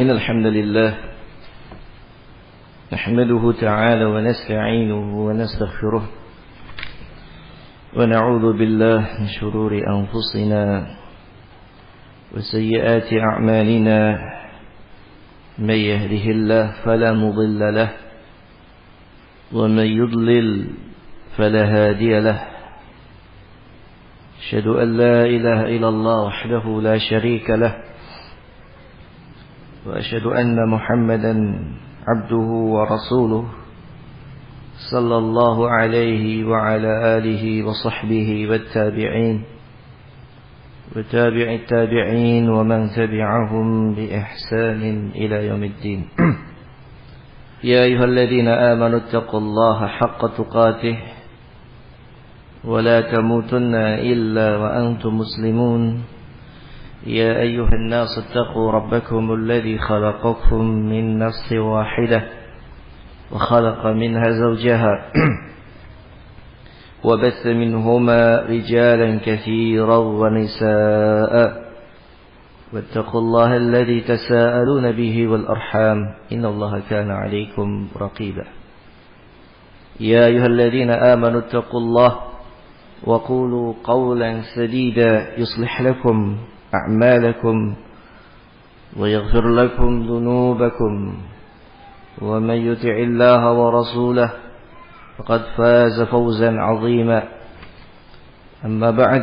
إن الحمد لله نحمده تعالى ونستعينه ونستغفره ونعوذ بالله من شرور أنفسنا وسيئات أعمالنا من يهده الله فلا مضل له ومن يضلل فلا هادي له أشهد أن لا إله إلا الله وحده لا شريك له وأشهد أن محمدا عبده ورسوله صلى الله عليه وعلى آله وصحبه والتابعين وتابع التابعين ومن تبعهم بإحسان إلى يوم الدين يا أيها الذين آمنوا اتقوا الله حق تقاته ولا تموتن إلا وأنتم مسلمون يا أيها الناس اتقوا ربكم الذي خلقكم من نفس واحدة وخلق منها زوجها وبث منهما رجالا كثيرا ونساء واتقوا الله الذي تساءلون به والأرحام إن الله كان عليكم رقيبا يا أيها الذين آمنوا اتقوا الله وقولوا قولا سديدا يصلح لكم أعمالكم ويغفر لكم ذنوبكم ومن يطع الله ورسوله فقد فاز فوزا عظيما أما بعد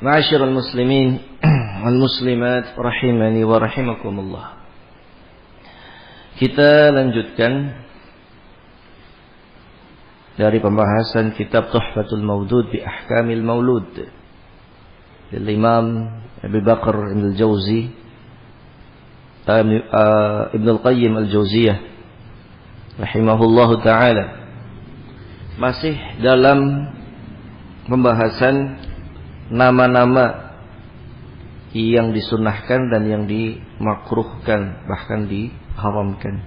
Ma'asyiral muslimin wal muslimat rahimani wa rahimakumullah. Kita lanjutkan dari pembahasan kitab Tuhfatul Mawdud bi Ahkamil Maulud dari Imam Abu Bakar Ibn al-Jawzi Ibn al-Qayyim al-Jawziyah rahimahullahu ta'ala. Masih dalam pembahasan nama-nama yang disunahkan dan yang dimakruhkan, bahkan diharamkan.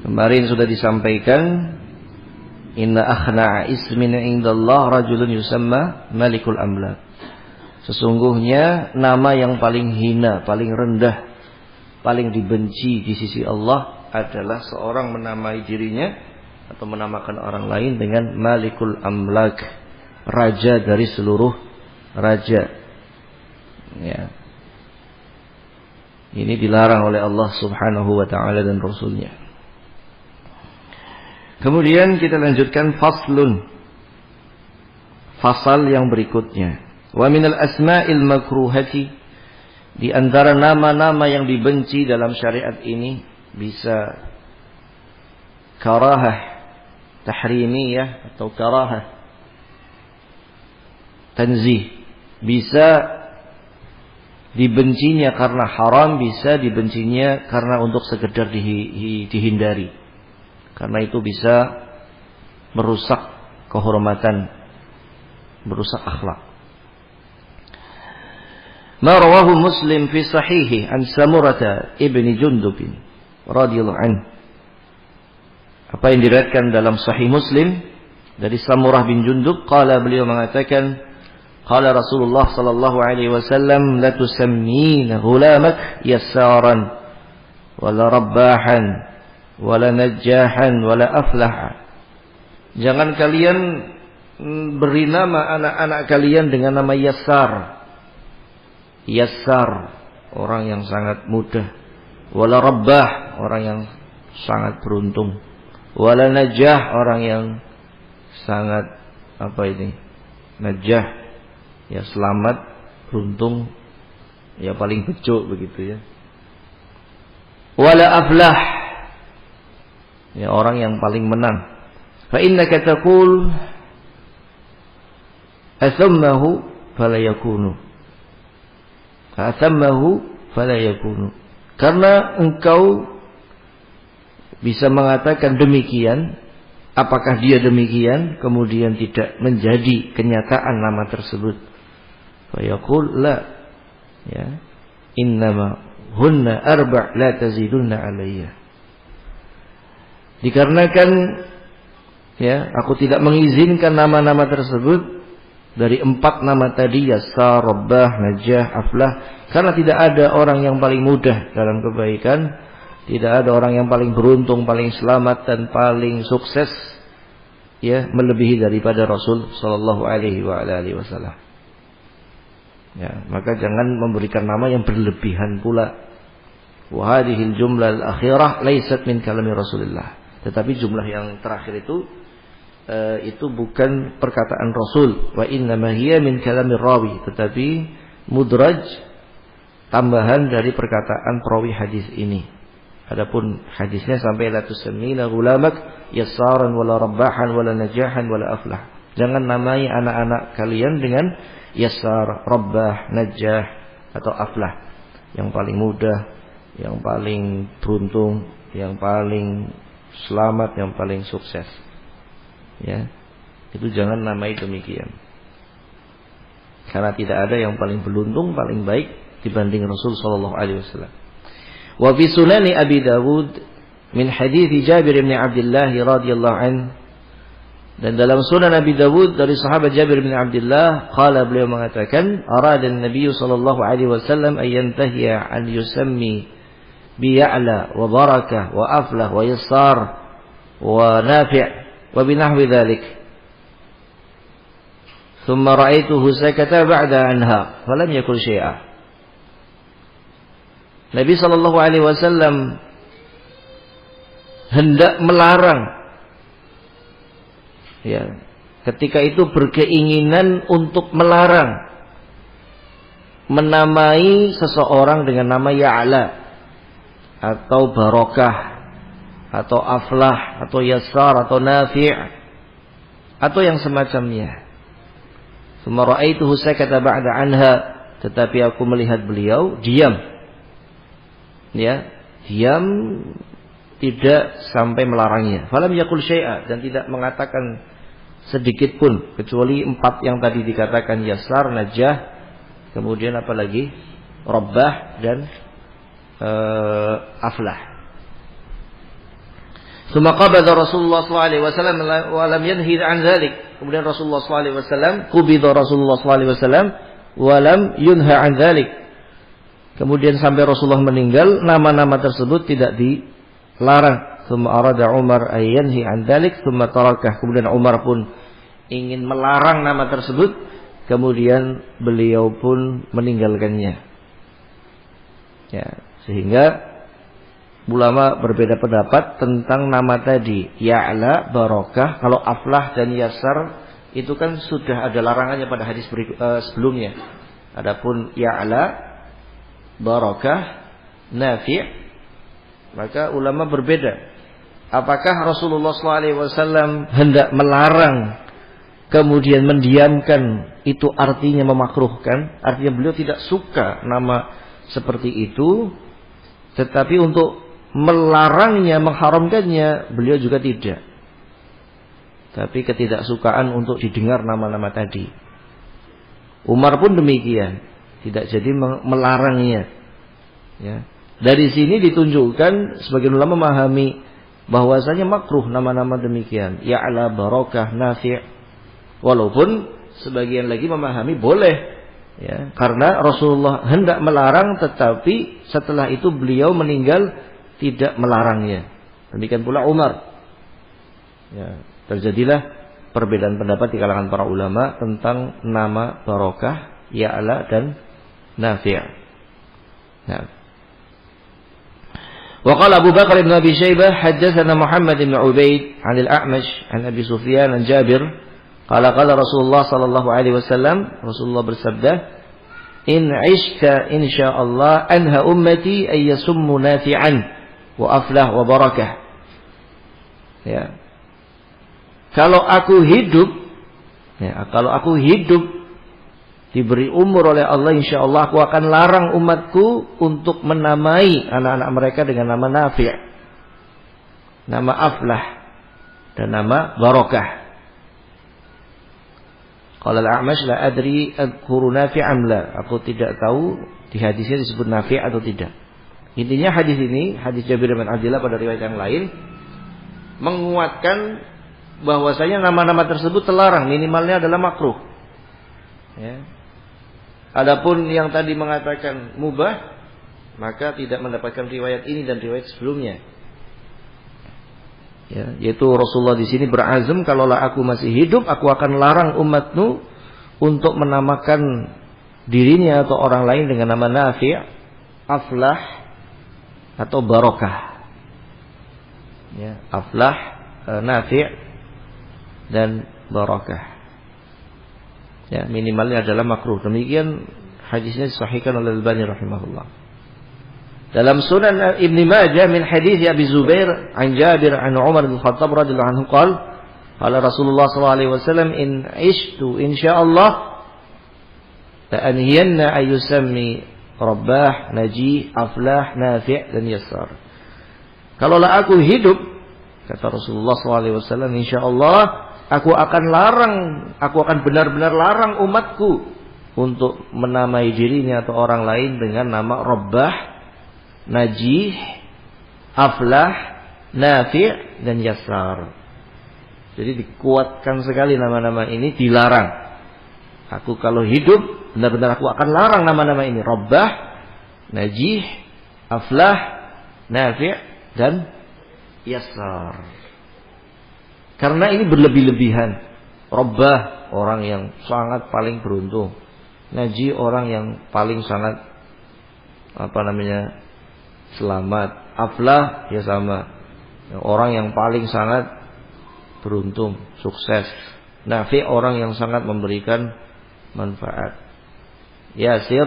Kemarin sudah disampaikan, inna akhna'a ismin indallah rajulun yusamma malikul amlak. Sesungguhnya nama yang paling hina, paling rendah, paling dibenci di sisi Allah adalah seorang menamai dirinya atau menamakan orang lain dengan malikul amlak, raja dari seluruh raja. Ya. Ini dilarang oleh Allah Subhanahu wa taala dan Rasulnya. Kemudian kita lanjutkan faslun. Fasal yang berikutnya. Wa minal asma'il makruhati, di antara nama-nama yang dibenci dalam syariat ini bisa karahah tahrimiyah atau karahah tanzih, bisa dibencinya karena haram, bisa dibencinya karena untuk sekedar dihindari, karena itu bisa merusak kehormatan, merusak akhlak. Ma rawahu Muslim fi sahihi an Samurata ibni Jundub radhiyallahu anhu, apa yang diriwayatkan dalam Sahih Muslim dari Samurah bin Jundub, qala, beliau mengatakan, qala Rasulullah sallallahu alaihi wasallam, la tusammina ghulamak yassaran wala rabbahan wala najjahan wala aflaha. Jangan kalian beri nama anak-anak kalian dengan nama Yassar. Yassar, orang yang sangat mudah. Wala rabbah, orang yang sangat beruntung. Wala najjah, orang yang sangat najjah, ya selamat, beruntung, ya paling bejo begitu ya. Wala aflah, ya orang yang paling menang. Fa innaka taqul athammahu fala yakunu. Athammahu fala yakunu. Karena engkau bisa mengatakan demikian, apakah dia demikian, kemudian tidak menjadi kenyataan nama tersebut. Fa yaqul la, Ya. Innama hunna arba' la tazidunna alayya. Dikarenakan ya, aku tidak mengizinkan nama-nama tersebut dari 4 nama tadi, Yassar, Rabbah, Najah, Aflah, karena tidak ada orang yang paling mudah dalam kebaikan, tidak ada orang yang paling beruntung, paling selamat dan paling sukses ya melebihi daripada Rasul sallallahu alaihi wasallam. Ya, maka jangan memberikan nama yang berlebihan pula. Wa hadhil jumlah al-akhirah laysat min kalami Rasulillah. Tetapi jumlah yang terakhir itu bukan perkataan Rasul. Wa innama hiya min kalami rawi, tetapi mudraj, tambahan dari perkataan perawi hadis ini. Adapun hadisnya sampai la tusammina ghulamak yassaran wala rabbahan wala najahan wala aflah. Jangan namai anak-anak kalian dengan Yassar, Rabbah, Najah atau Aflah, yang paling mudah, yang paling beruntung, yang paling selamat, yang paling sukses. Ya, itu jangan namai demikian. Karena tidak ada yang paling beruntung, paling baik dibanding Rasul sallallahu alaihi wasallam. Wa fi Sunan Abi Dawud min hadits Jabir bin Abdullah radhiyallahu anhu. Dan dalam Sunan Abi Dawud dari sahabat Jabir bin Abdullah, qala, beliau mengatakan, arada an-nabiy sallallahu alaihi wasallam an yantahiya an yusammi bi Ya'la wa Barakah wa Aflah wa Yassar wa Nafi' wa binahwi dhalik. Thumma ra'aituhu sakata ba'da anha falam yakul syai'a. Nabi sallallahu alaihi wasallam hendak melarang, ya, ketika itu berkeinginan untuk melarang menamai seseorang dengan nama Ya'la atau Barakah atau Aflah atau Yassar atau Nafi' atau yang semacamnya. Tsumma ra'aituhu sakata ba'da anha, tetapi aku melihat beliau diam. Ya, diam, tidak sampai melarangnya. Falam yakul syai'a, dan tidak mengatakan sedikit pun, kecuali 4 yang tadi dikatakan, Yassar, Najah, kemudian apa lagi? Rabbah dan Aflah. Tsumma qabada Rasulullah sallallahu alaihi wasallam wa lam yanhi an dzalik. Kemudian Rasulullah sallallahu alaihi wasallam, qubida Rasulullah sallallahu alaihi wasallam wa lam yunha an dzalik. Kemudian sampai Rasulullah meninggal, nama-nama tersebut tidak dilarang. Tsumma arada Umar ay yanhi an dzalik tsumma tarakah. Kemudian Umar pun ingin melarang nama tersebut, kemudian beliau pun meninggalkannya. Ya, sehingga ulama berbeda pendapat tentang nama tadi, Ya'la, Barakah. Kalau Aflah dan Yassar itu kan sudah ada larangannya pada hadis sebelumnya. Adapun Ya'la, Barakah, Nafi', maka ulama berbeda. Apakah Rasulullah SAW hendak melarang kemudian mendiamkan, itu artinya memakruhkan, artinya beliau tidak suka nama seperti itu, tetapi untuk melarangnya, mengharamkannya beliau juga tidak. Tapi ketidaksukaan untuk didengar nama-nama tadi. Umar pun demikian, tidak jadi melarangnya. Ya. Dari sini ditunjukkan sebagian ulama memahami bahwasanya makruh nama-nama demikian, Ya'la, Barakah, Nafi'. Walaupun sebagian lagi memahami boleh, ya, karena Rasulullah hendak melarang, tetapi setelah itu beliau meninggal tidak melarangnya. Demikian pula Umar. Ya, terjadilah perbedaan pendapat di kalangan para ulama tentang nama Barakah, Ya'la dan Nafi'. Nah. Wa qala Abu Bakar bin Abi Syaibah haddatsana Muhammad bin Ubaid 'an al-A'mash 'an Abi Sufyan 'an Jabir qala qala Rasulullah sallallahu alaihi wasallam, Rasulullah bersabda, in 'ishta insyaallah anha ummati ay yasummu nafi'an wa aflah wa barakah. Ya. Kalau aku hidup diberi umur oleh Allah, insyaallah aku akan larang umatku untuk menamai anak-anak mereka dengan nama Nafi', nama Aflah dan nama Barakah. Qala al-A'mash la adri adhkuru Nafi' am la. Aku tidak tahu di hadisnya disebut Nafi' atau tidak. Intinya hadis ini, hadis Jabir bin Abdullah pada riwayat yang lain menguatkan bahwasanya nama-nama tersebut terlarang, minimalnya adalah makruh. Ya. Adapun yang tadi mengatakan mubah, maka tidak mendapatkan riwayat ini dan riwayat sebelumnya. Ya, yaitu Rasulullah di sini berazam, kalaulah aku masih hidup, aku akan larang umatmu untuk menamakan dirinya atau orang lain dengan nama Nafi', Aflah atau Barokah. Ya, Aflah, Nafi' dan Barokah. Ya, minimalnya adalah makruh. Demikian hadisnya disahihkan oleh Al-Albani rahimahullah. Dalam Sunan Ibn Majah min hadis Abi Zubair an Jabir an Umar bin Khattab radhiyallahu anhu qala Rasulullah sallallahu alaihi wasallam in ishtu insyaallah la anhiyanna ay yusammi Rabbah, Najih, Aflah, Nafi' dan Yasar. Kalaulah aku hidup, kata Rasulullah sallallahu alaihi wasallam, insyaallah aku akan benar-benar larang umatku untuk menamai dirinya atau orang lain dengan nama Rabbah, Najih, Aflah, Nafi' dan Yasar. Jadi dikuatkan sekali nama-nama ini, dilarang. Aku kalau hidup benar-benar aku akan larang nama-nama ini, Rabbah, Najih, Aflah, Nafi' dan Yasar. Karena ini berlebih-lebihan. Rabbah, orang yang sangat paling beruntung. Najih, orang yang paling sangat selamat. Aflah, ya sama, orang yang paling sangat beruntung, sukses. Nafi', orang yang sangat memberikan manfaat. Yasir,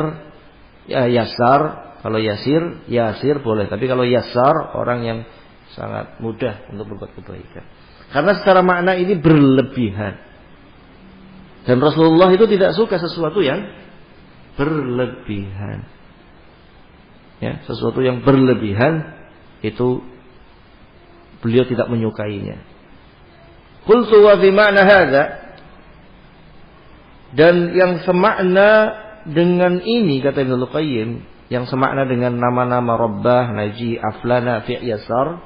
ya Yasar, kalau Yasir boleh, tapi kalau Yasar, orang yang sangat mudah untuk berbuat kebaikan. Karena secara makna ini berlebihan. Dan Rasulullah itu tidak suka sesuatu yang berlebihan. Ya, sesuatu yang berlebihan itu beliau tidak menyukainya. Qultu wa fi ma'na hadza, dan yang semakna dengan ini kata Ibnu Qayyim, yang semakna dengan nama-nama Rabbah, Najih, Aflah, Nafi', Yasar,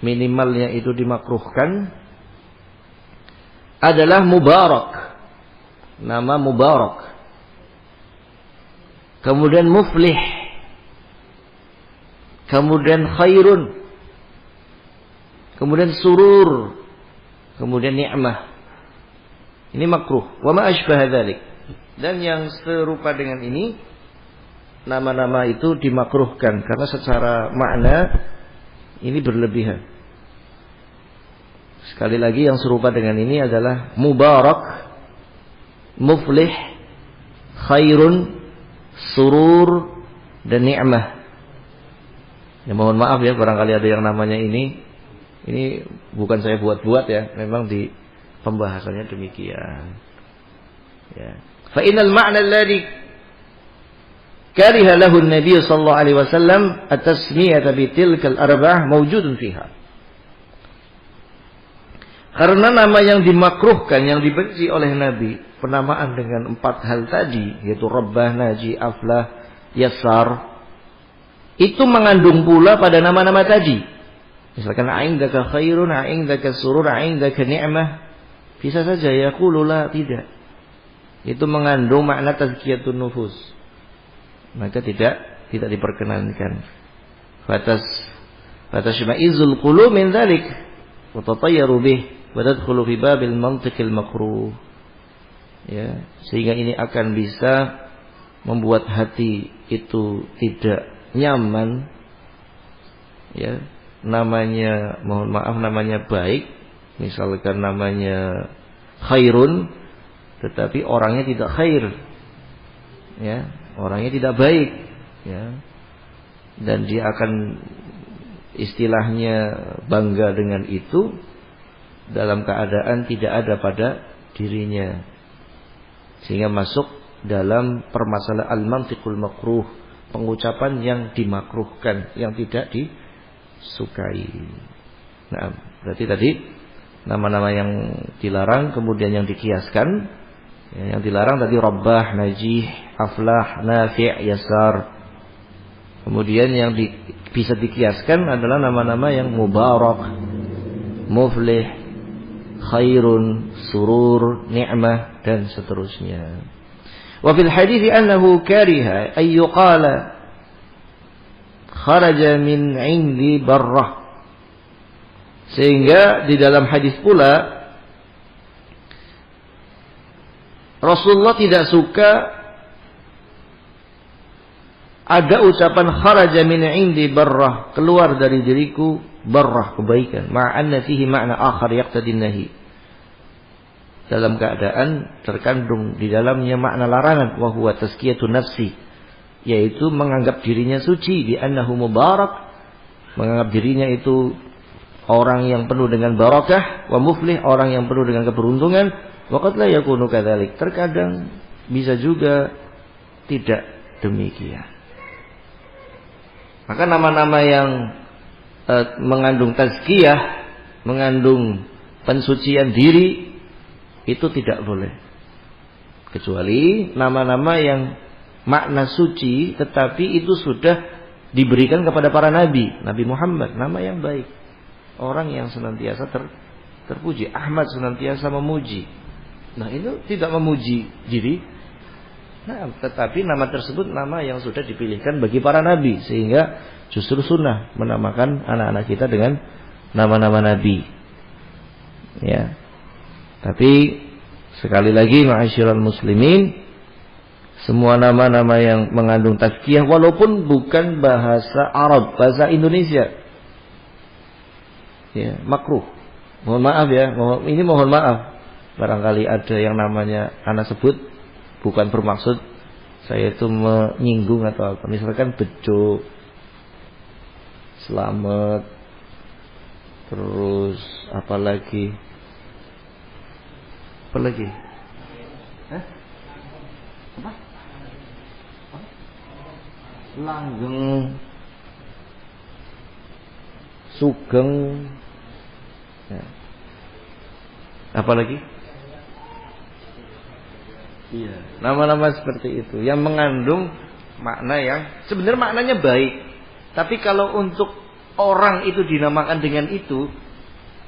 minimalnya itu dimakruhkan adalah Mubarak. Nama Mubarak. Kemudian Muflih. Kemudian Khairun. Kemudian Surur. Kemudian Ni'mah. Ini makruh. Wa ma asbaha dzalik. Dan yang serupa dengan ini, nama-nama itu dimakruhkan karena secara makna ini berlebihan. Sekali lagi yang serupa dengan ini adalah Mubarak, Muflih, Khairun, Surur dan Ni'mah. Ya, mohon maaf ya, barangkali ada yang namanya ini bukan saya buat-buat ya, memang di pembahasannya demikian. Ya. Fa innal ma'na alladhi kariha lahu an-nabiy sallallahu alaihi wasallam at-tasmiyata bi tilkal arba'ah mawjudun fiha. Karena nama yang dimakruhkan, yang dibenci oleh Nabi, penamaan dengan 4 hal tadi, yaitu Rabbah, Najih, Aflah, Yasar, itu mengandung pula pada nama-nama tadi. Misalkan a'indaka khairun, a'indaka surur, a'indaka ni'mah. Bisa saja yaqulu la, tidak. Itu mengandung makna tazkiyatun nufus. Maka tidak diperkenankan. Fatashma'izul qulub min dzalik wa tatayyaru bih wa tadkhulu fi babil mantiqil makruh. Ya, sehingga ini akan bisa membuat hati itu tidak nyaman. Ya, namanya, mohon maaf, namanya baik, misalkan namanya Khairun, tetapi orangnya tidak khair. Ya, orangnya tidak baik, ya. Dan dia akan istilahnya bangga dengan itu dalam keadaan tidak ada pada dirinya, sehingga masuk dalam permasalahan al-mantiqul makruh, pengucapan yang dimakruhkan, yang tidak disukai. Nah, berarti tadi nama-nama yang dilarang kemudian yang dikiaskan Ya, yang dilarang tadi Rabbah, Najih, Aflah, Nafi', Yasar. Kemudian yang bisa dikiaskan adalah nama-nama yang Mubarak, Muflih, Khairun, Surur, Ni'mah, dan seterusnya. Wa fil hadits annahu kariha ay yuqala kharaja min 'indi Barrah. Sehingga di dalam hadis pula Rasulullah tidak suka ada ucapan kharaja min 'indi Barrah, keluar dari diriku Barrah, kebaikan, ma'anna fihi ma'na akhar yaqtadi nahi, dalam keadaan terkandung di dalamnya makna larangan, wa huwa tazkiyatun nafsi, yaitu menganggap dirinya suci, di annahu mubarak, menganggap dirinya itu orang yang penuh dengan barakah, wa muflih, orang yang penuh dengan keberuntungan, wa qad la yakunu kadzalik, terkadang bisa juga tidak demikian. Maka nama-nama yang mengandung tazkiyah, mengandung pensucian diri, itu tidak boleh. Kecuali nama-nama yang makna suci tetapi itu sudah diberikan kepada para nabi. Nabi Muhammad, nama yang baik, orang yang senantiasa terpuji. Ahmad senantiasa memuji. Nah, itu tidak memuji diri. Nah, tetapi nama tersebut nama yang sudah dipilihkan bagi para nabi, sehingga justru sunnah menamakan anak-anak kita dengan nama-nama nabi. Ya. Tapi sekali lagi ma'asyiral muslimin, semua nama-nama yang mengandung tazkiyah walaupun bukan bahasa Arab, bahasa Indonesia, ya, makruh. Mohon maaf ya, ini mohon maaf. Barangkali ada yang namanya anak sebut bukan bermaksud saya itu menyinggung atau apa. Misalkan Bejo, Selamat, terus apa lagi? Apa lagi? Apa? Langgeng, Sugeng, ya. Apa lagi? Iya, nama-nama seperti itu yang mengandung makna yang sebenarnya maknanya baik. Tapi kalau untuk orang itu dinamakan dengan itu,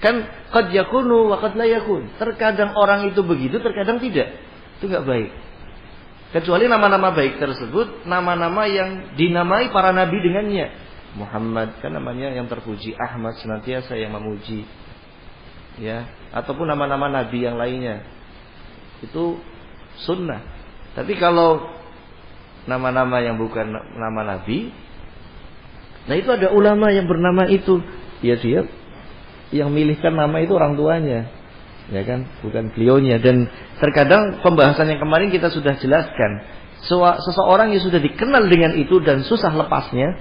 kan qad yakunu wa qad la yakun. Terkadang orang itu begitu, terkadang tidak. Itu enggak baik. Kecuali nama-nama baik tersebut nama-nama yang dinamai para nabi dengannya. Muhammad kan namanya yang terpuji, Ahmad senantiasa yang memuji. Ya, ataupun nama-nama nabi yang lainnya. Itu sunnah. Tapi kalau nama-nama yang bukan nama nabi, nah itu ada ulama yang bernama itu, ya dia yang milihkan nama itu orang tuanya, ya kan, bukan beliaunya. Dan terkadang pembahasan yang kemarin kita sudah jelaskan, seseorang yang sudah dikenal dengan itu dan susah lepasnya,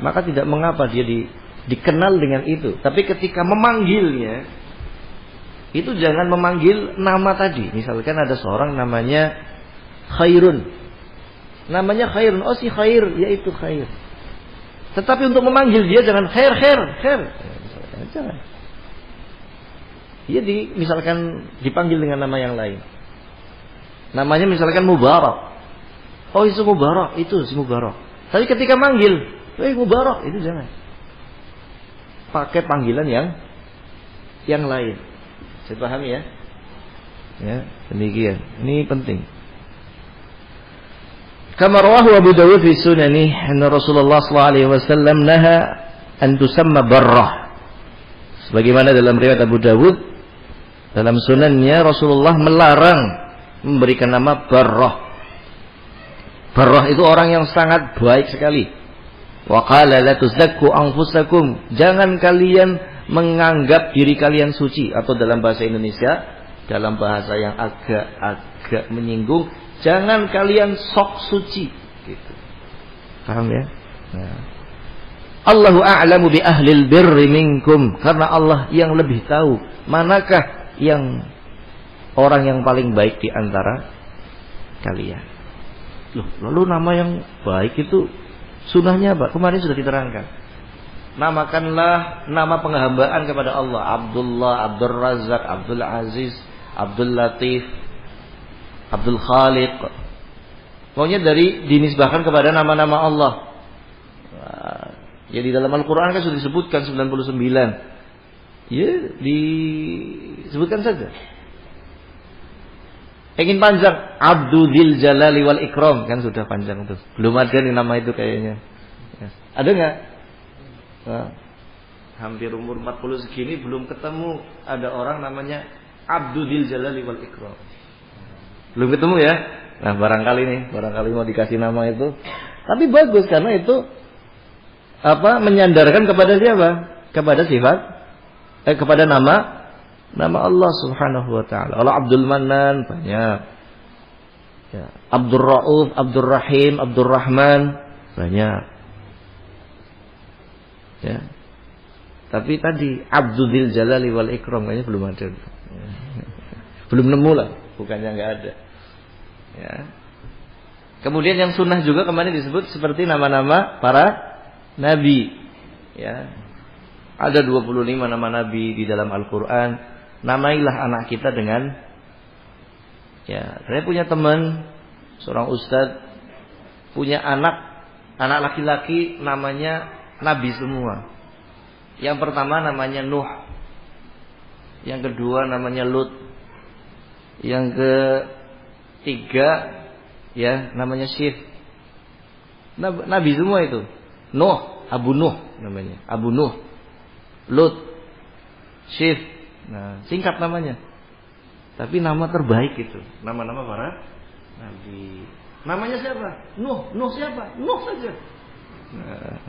maka tidak mengapa dia dikenal dengan itu. Tapi ketika memanggilnya, itu jangan memanggil nama tadi. Misalkan ada seorang namanya Khairun, namanya Khairun, oh si Khair, yaitu Khair. Tetapi untuk memanggil dia jangan Khair. Jangan. Dia misalkan dipanggil dengan nama yang lain. Namanya misalkan Mubarak. Oh itu Mubarak, itu si Mubarak. Tapi ketika manggil, Mubarak, itu jangan. Pakai panggilan yang lain. Saya pahami ya. Ya, demikian. Ini penting. Kama rawahu Abu Dawud fi sunani, anna Rasulullah sallallahu alaihi wasallam naha an tusamma Barrah. Sebagaimana dalam riwayat Abu Dawud, dalam sunannya Rasulullah melarang memberikan nama Barrah. Barrah itu orang yang sangat baik sekali. Wa qala la tuzakku anfusakum, jangan kalian menganggap diri kalian suci, atau dalam bahasa Indonesia, dalam bahasa yang agak menyinggung, jangan kalian sok suci gitu. Paham ya? Nah. Allahu a'lamu bi ahlil birri minkum, karena Allah yang lebih tahu manakah yang orang yang paling baik di antara kalian. Loh, lalu nama yang baik itu sunahnya apa? Kemarin sudah diterangkan. Namakanlah nama penghambaan kepada Allah. Abdullah, Abdul Razak, Abdul Aziz, Abdul Latif, Abdul Khaliq. Pokoknya dari dinisbahkan kepada nama-nama Allah. Ya di dalam Al-Quran kan sudah disebutkan 99. Ya disebutkan saja. Ingin panjang, Abdul Jalali wal Ikram, kan sudah panjang itu. Belum ada nih nama itu kayaknya. Ya. Ada nggak? Nah, hampir umur 40 segini belum ketemu ada orang namanya Abdul Jalali wal Ikram. Belum ketemu ya? Nah barangkali mau dikasih nama itu. Tapi bagus karena itu menyandarkan kepada siapa? Kepada sifat, kepada nama Allah Subhanahu wa taala. Allah Abdul Mannan banyak. Ya, Abdul Rauf, Abdul Rahim, Abdul Rahman banyak. Ya. Tapi tadi Abdul Jalali wal Ikram kayaknya belum ada. Ya. Belum nemu lah, bukannya enggak ada. Ya. Kemudian yang sunnah juga kemarin disebut seperti nama-nama para nabi. Ya. Ada 25 nama nabi di dalam Al-Qur'an. Namailah anak kita dengan, ya, saya punya teman seorang ustadz punya anak laki-laki namanya nabi semua. Yang pertama namanya Nuh, yang kedua namanya Lut, yang ketiga ya namanya Syif. Nabi semua itu. Nuh, Abu Nuh namanya, Abu Nuh, Lut, Syif. Nah, singkat namanya. Tapi nama terbaik itu, nama-nama para nabi. Namanya siapa? Nuh. Nuh siapa? Nuh saja. Nah,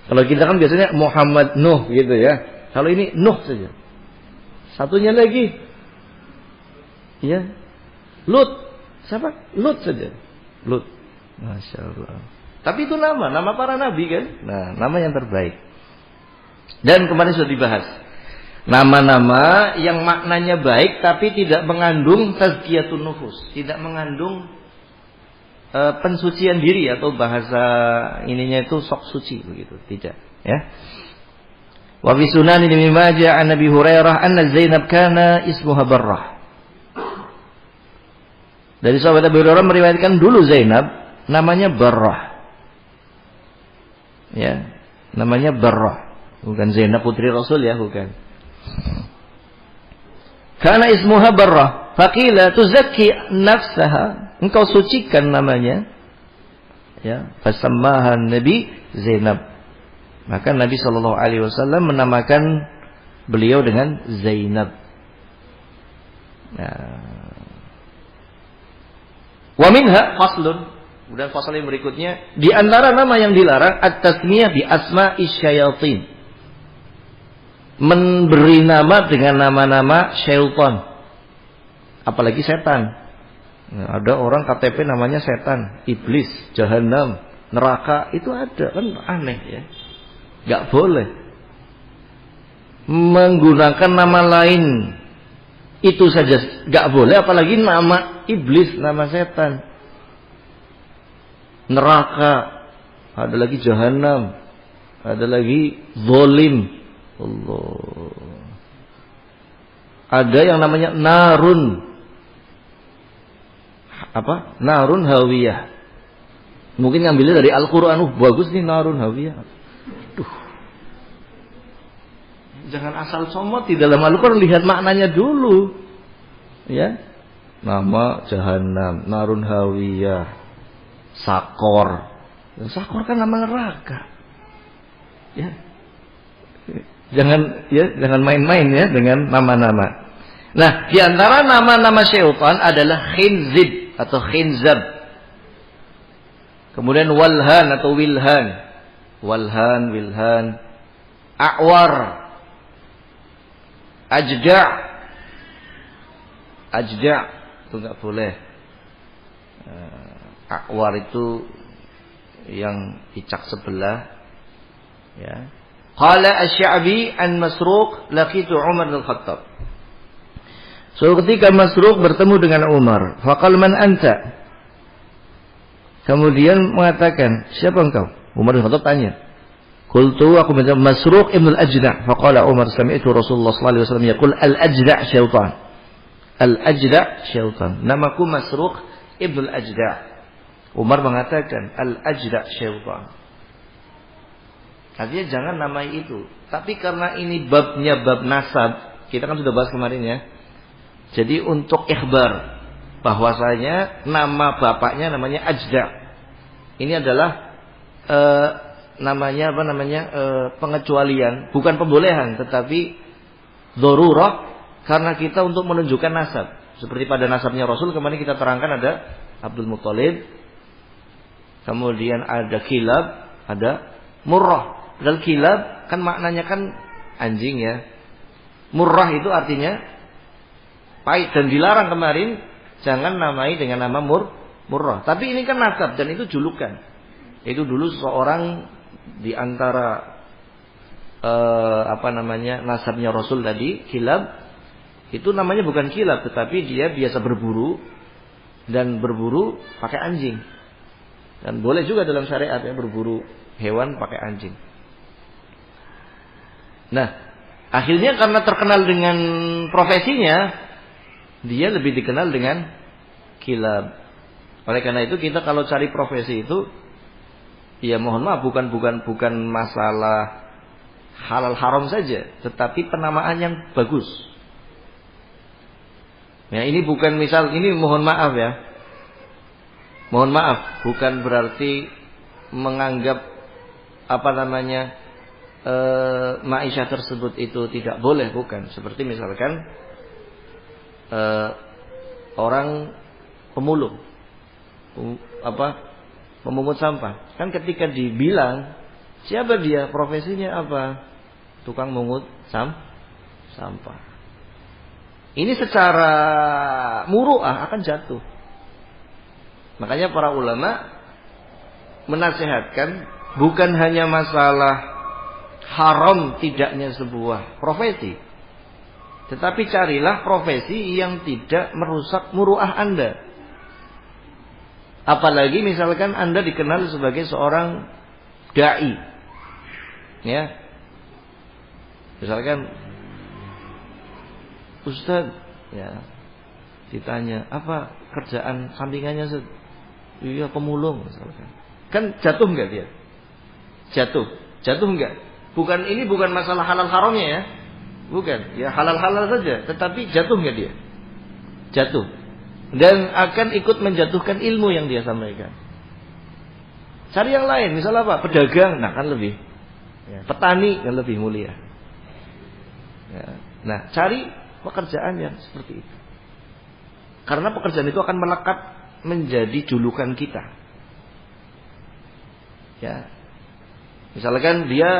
kalau kita kan biasanya Muhammad Nuh gitu ya. Kalau ini Nuh saja. Satunya lagi, ya, Lut. Siapa? Lut saja. Lut. Masya Allah. Tapi itu nama para nabi kan. Nah, nama yang terbaik. Dan kemarin sudah dibahas. Nama-nama yang maknanya baik tapi tidak mengandung tazkiyatun nufus, tidak mengandung pensucian diri atau bahasa ininya itu sok suci begitu, tidak, ya. Wa fi sunan Ibnu Majah an Nabi Hurairah anna Zainab kana ismuha Barrah. Dari sahabat Abu Hurairah meriwayatkan dulu Zainab namanya Barrah. Ya, namanya Barrah. Bukan Zainab putri Rasul ya, bukan. Karena ismuha Barrah, faqila tuzakki nafsaha, engkau sucikan namanya. Ya, fasammaha Nabi Zainab. Maka Nabi sallallahu alaihi wasallam menamakan beliau dengan Zainab. Nah. Wa minha faslun. Kemudian fasal yang berikutnya, di antara nama yang dilarang at-tasmiyah bi asma'i syayatin. Memberi nama dengan nama-nama syaitan, apalagi setan. Nah, ada orang KTP namanya setan, iblis, jahanam, neraka, itu ada, kan aneh ya. Gak boleh menggunakan nama lain, itu saja gak boleh, apalagi nama iblis, nama setan, neraka, ada lagi jahanam, ada lagi zalim. Allah. Ada yang namanya narun. Apa? Narun hawiyah. Mungkin ngambilnya dari Al-Qur'an. Bagus nih narun hawiyah. Jangan asal comot di dalam Al-Qur'an, lihat maknanya dulu. Ya. Nama jahanam, narun hawiyah, sakor. Sakor kan nama neraka. Ya. Jangan main-main ya dengan nama-nama. Nah, di antara nama-nama syaitan adalah khinzib atau khinzab. Kemudian walhan atau wilhan. Walhan, wilhan. A'war. Ajda'. Ajda' itu enggak boleh. A'war itu yang icak sebelah. Ya. Qala Asy-Sya'bi an Masruq laqitu Umar bin Khattab. Suatu ketika Masruq bertemu dengan Umar, faqal man anta? Kemudian mengatakan, siapa engkau? Umar bin Khattab tanya. Qultu, aku menjawab, Masruq ibn al-Ajda'. Faqala Umar, sami'tu Rasulullah sallallahu alaihi wasallam yaqul al-Ajda' syaitan. Al-Ajda' syaitan. Namaku Masruq ibn Al-Ajda'. Umar mengatakan Al-Ajda' syaitan. Artinya jangan namai itu. Tapi karena ini babnya bab nasab, kita kan sudah bahas kemarin ya. Jadi untuk ikhbar bahwasanya nama bapaknya namanya Ajda'. Ini adalah pengecualian, bukan pembolehan, tetapi darurah karena kita untuk menunjukkan nasab. Seperti pada nasabnya Rasul kemarin kita terangkan ada Abdul Muthalib, kemudian ada Kilab, ada Murrah. Padahal Kilab kan maknanya kan anjing ya. Murrah itu artinya pahit dan dilarang kemarin jangan namai dengan nama Murrah. Tapi ini kan nasab dan itu julukan. Itu dulu seorang di antara nasabnya Rasul tadi, Kilab, itu namanya bukan Kilab tetapi dia biasa berburu dan berburu pakai anjing. Dan boleh juga dalam syariat ya berburu hewan pakai anjing. Nah, akhirnya karena terkenal dengan profesinya, dia lebih dikenal dengan Kilab. Oleh karena itu kita kalau cari profesi itu, ya mohon maaf bukan masalah halal haram saja, tetapi penamaan yang bagus. Ya ini bukan misal ini mohon maaf ya, mohon maaf bukan berarti menganggap ma'isyah tersebut itu tidak boleh, bukan. Seperti misalkan orang pemulung, pemungut sampah. Kan ketika dibilang siapa dia, profesinya apa? Tukang mungut sampah. Ini secara muru'ah akan jatuh. Makanya para ulama menasihatkan bukan hanya masalah haram tidaknya sebuah profesi, tetapi carilah profesi yang tidak merusak muru'ah Anda. Apalagi misalkan Anda dikenal sebagai seorang da'i, ya, misalkan Ustaz, ya, ditanya apa kerjaan sampingannya? Iya pemulung misalkan. Kan jatuh enggak dia? Jatuh enggak? Ini bukan masalah halal haramnya ya. Bukan, ya halal-halal saja, tetapi jatuh enggak dia? Jatuh. Dan akan ikut menjatuhkan ilmu yang dia sampaikan. Cari yang lain, misal apa? Pedagang, nah kan lebih. Ya, petani kan lebih mulia. Ya. Nah, cari pekerjaan yang seperti itu. Karena pekerjaan itu akan melekat menjadi julukan kita. Ya. Misalkan dia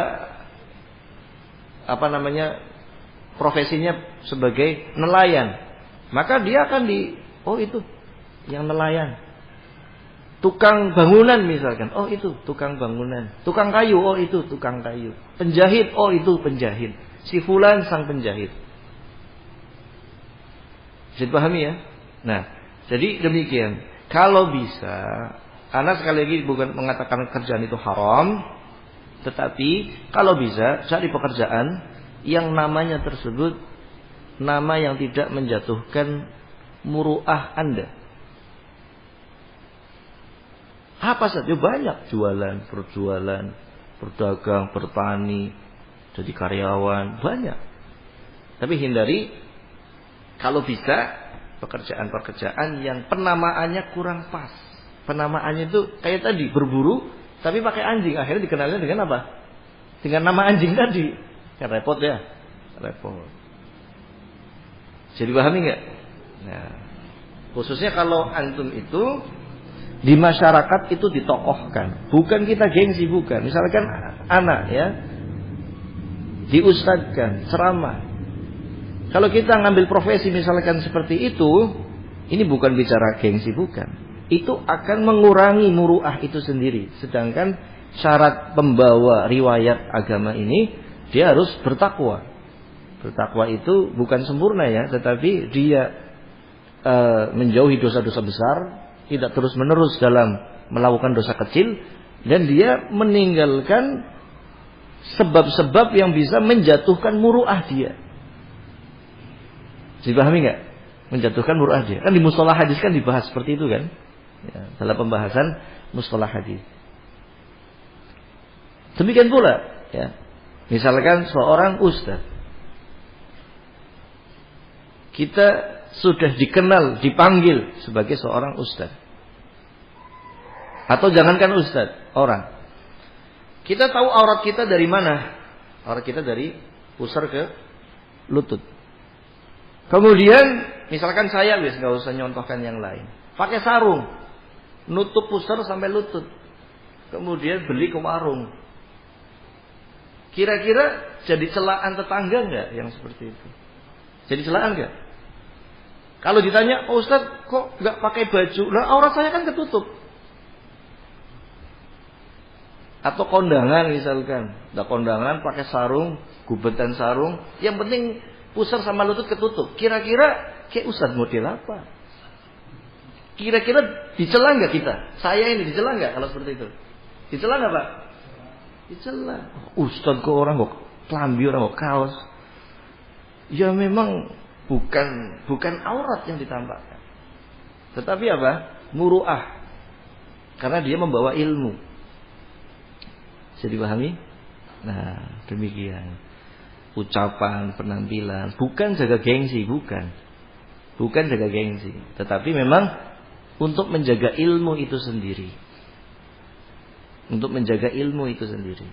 profesinya sebagai nelayan, maka dia akan itu yang nelayan. Tukang bangunan misalkan, itu tukang bangunan. Tukang kayu, itu tukang kayu. Penjahit, itu penjahit. Si fulan sang penjahit. Bisa dipahami ya? Nah, jadi demikian. Kalau bisa, Anak sekali lagi bukan mengatakan kerjaan itu haram, tetapi kalau bisa cari pekerjaan yang namanya tersebut nama yang tidak menjatuhkan muru'ah Anda. Apa saja banyak, jualan, berjualan, berdagang, bertani, jadi karyawan, banyak. Tapi hindari kalau bisa pekerjaan-pekerjaan yang penamaannya kurang pas. Penamaannya itu kayak tadi berburu tapi pakai anjing, akhirnya dikenalnya dengan apa? Dengan nama anjing tadi. Kan repot ya, repot. Jadi pahami nggak? Nah, khususnya kalau antum itu di masyarakat itu ditokohkan, bukan kita gengsi, bukan. Misalkan anak ya, diustadkan, ceramah. Kalau kita ngambil profesi misalkan seperti itu, ini bukan bicara gengsi, bukan. Itu akan mengurangi muru'ah itu sendiri. Sedangkan syarat pembawa riwayat agama ini, dia harus bertakwa. Bertakwa itu bukan sempurna ya, tetapi dia menjauhi dosa-dosa besar, tidak terus-menerus dalam melakukan dosa kecil, dan dia meninggalkan sebab-sebab yang bisa menjatuhkan muru'ah dia. Dipahami nggak? menjatuhkan muruah dia. Kan di mustalah hadis kan dibahas seperti itu kan? Ya, dalam pembahasan mustalah hadis. Demikian pula, ya. Misalkan seorang ustaz, kita sudah dikenal, dipanggil sebagai seorang ustaz. Atau jangankan ustaz, orang. Kita tahu aurat kita dari mana? Aurat kita dari pusar ke lutut. Kemudian, misalkan saya, nggak usah nyontohkan yang lain. Pakai sarung, nutup pusar sampai lutut. Kemudian beli ke warung. Kira-kira jadi celaan tetangga nggak yang seperti itu? Jadi celaan nggak? Kalau ditanya, oh Ustaz kok nggak pakai baju? Lah aurat saya kan ketutup. Atau kondangan misalkan, kondangan pakai sarung, gubetan sarung, yang penting pusar sama lutut ketutup. Kira-kira kayak Ustaz model apa? Kira-kira dicela nggak kita? Saya ini dicela nggak kalau seperti itu? Dicela nggak Pak? Dicela. Ustaz kok orang kok kelambi, orang kok kaos. Ya memang bukan aurat yang ditampakkan. Tetapi apa? Muru'ah. Karena dia membawa ilmu. Bisa dipahami? Nah, demikian. Ucapan, penampilan, bukan jaga gengsi, bukan. Bukan jaga gengsi, tetapi memang untuk menjaga ilmu itu sendiri. Untuk menjaga ilmu itu sendiri.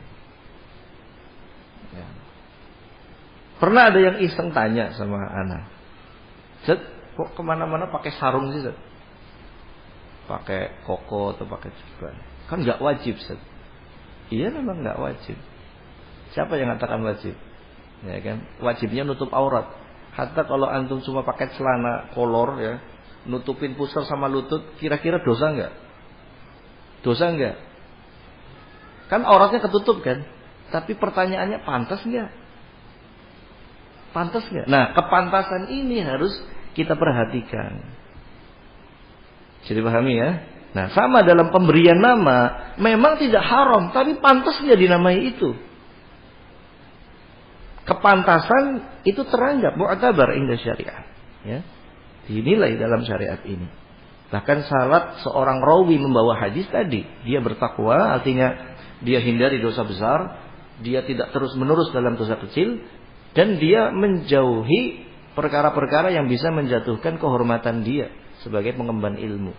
Ya. Pernah ada yang iseng tanya sama anak, Zat, kok kemana-mana pakai sarung sih Zat? Pakai koko atau pakai jubah? Kan nggak wajib Zat. Iya memang nggak wajib. Siapa yang mengatakan wajib? Ya kan? Wajibnya nutup aurat. Hatta kalau antum cuma pakai celana kolor ya, nutupin pusar sama lutut, kira-kira dosa nggak? Dosa nggak? Kan auratnya ketutup kan? Tapi pertanyaannya pantas nggak? Pantas nggak? Nah, kepantasan ini harus kita perhatikan. Jadi pahami ya? Nah, sama dalam pemberian nama, memang tidak haram, tapi pantas nggak dinamai itu? Kepantasan itu teranggap mu'tabar inda syariat, ya. Dinilai dalam syariat ini. Bahkan syarat seorang rawi membawa hadis tadi, dia bertakwa, artinya dia hindari dosa besar, dia tidak terus-menerus dalam dosa kecil, dan dia menjauhi perkara-perkara yang bisa menjatuhkan kehormatan dia sebagai pengemban ilmu.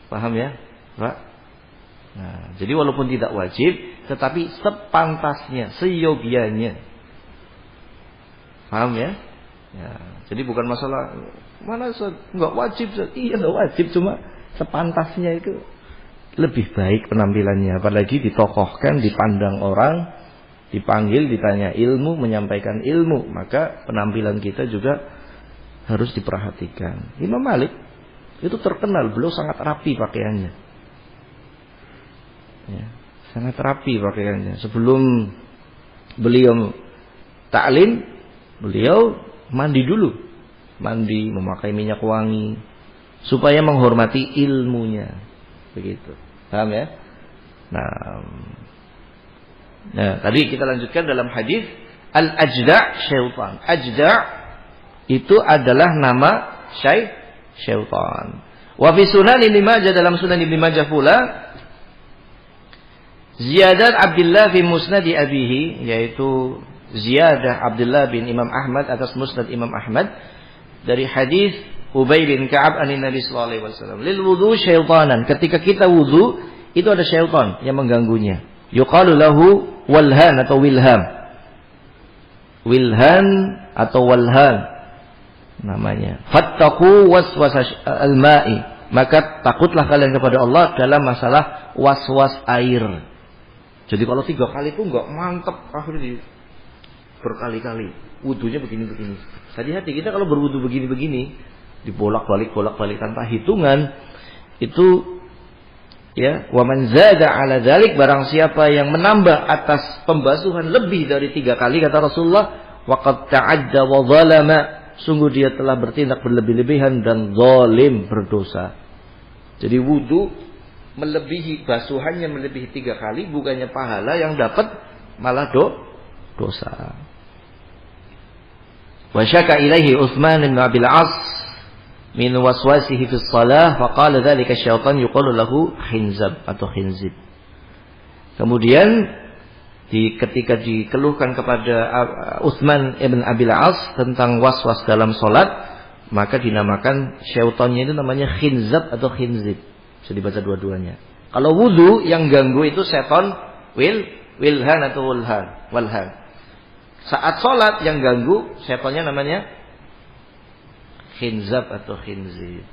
Paham ya, Pak? Nah, jadi walaupun tidak wajib, tetapi sepantasnya, seyogianya. Paham ya? Ya, jadi bukan masalah mana nggak wajib, iya nggak wajib, cuma sepantasnya itu lebih baik penampilannya, apalagi ditokohkan, dipandang orang, dipanggil, ditanya ilmu, menyampaikan ilmu, maka penampilan kita juga harus diperhatikan. Imam Malik itu terkenal, beliau sangat rapi pakaiannya, ya, sangat rapi pakaiannya. Sebelum beliau ta'lim, beliau mandi dulu, mandi, memakai minyak wangi, supaya menghormati ilmunya, begitu. Paham ya? Nah, tadi kita lanjutkan dalam hadis al-ajda' syaitan. Ajda' itu adalah nama syaitan. Wa fi sunan Ibnu Majah, dalam sunan Ibnu Majah pula, ziyadat Abdullah fi musnadi abihi, yaitu ziyadah Abdullah bin Imam Ahmad atas musnad Imam Ahmad dari hadis Ubay bin Ka'ab anin Nabi sallallahu alaihi wasallam, lil wudu syaitanan, ketika kita wudu itu ada syaitan yang mengganggunya. Yuqalu lahu walhan atau wilham. Wilhan atau walhan namanya. Fattaqu waswas al-ma'i, maka takutlah kalian kepada Allah dalam masalah waswas air. Jadi kalau 3 kali itu enggak mantep, akhirnya berkali-kali wudunya begini-begini. Hati-hati kita kalau berwudu begini-begini, dibolak-balik tanpa hitungan, itu ya, wa man zada ala dzalik, barang siapa yang menambah atas pembasuhan lebih dari 3 kali, kata Rasulullah, waqad ta'adda wa zalama, sungguh dia telah bertindak berlebih-lebihan dan zalim, berdosa. Jadi wudu melebihi, basuhannya melebihi 3 kali, bukannya pahala yang dapat, malah dosa. Wa syaka ilaihi Utsman bin Abil As min waswasihi fi shalah faqala dzalika syaitan yuqalu lahu khinzab atau khinzib. Kemudian ketika dikeluhkan kepada Utsman ibn Abil As tentang waswas dalam salat, maka dinamakan syaitannya itu namanya khinzab atau khinzib. Bisa dibaca dua-duanya. Kalau wudu yang ganggu itu setan wilhan atau walhan. Saat salat yang ganggu setannya namanya khinzab atau khinzib.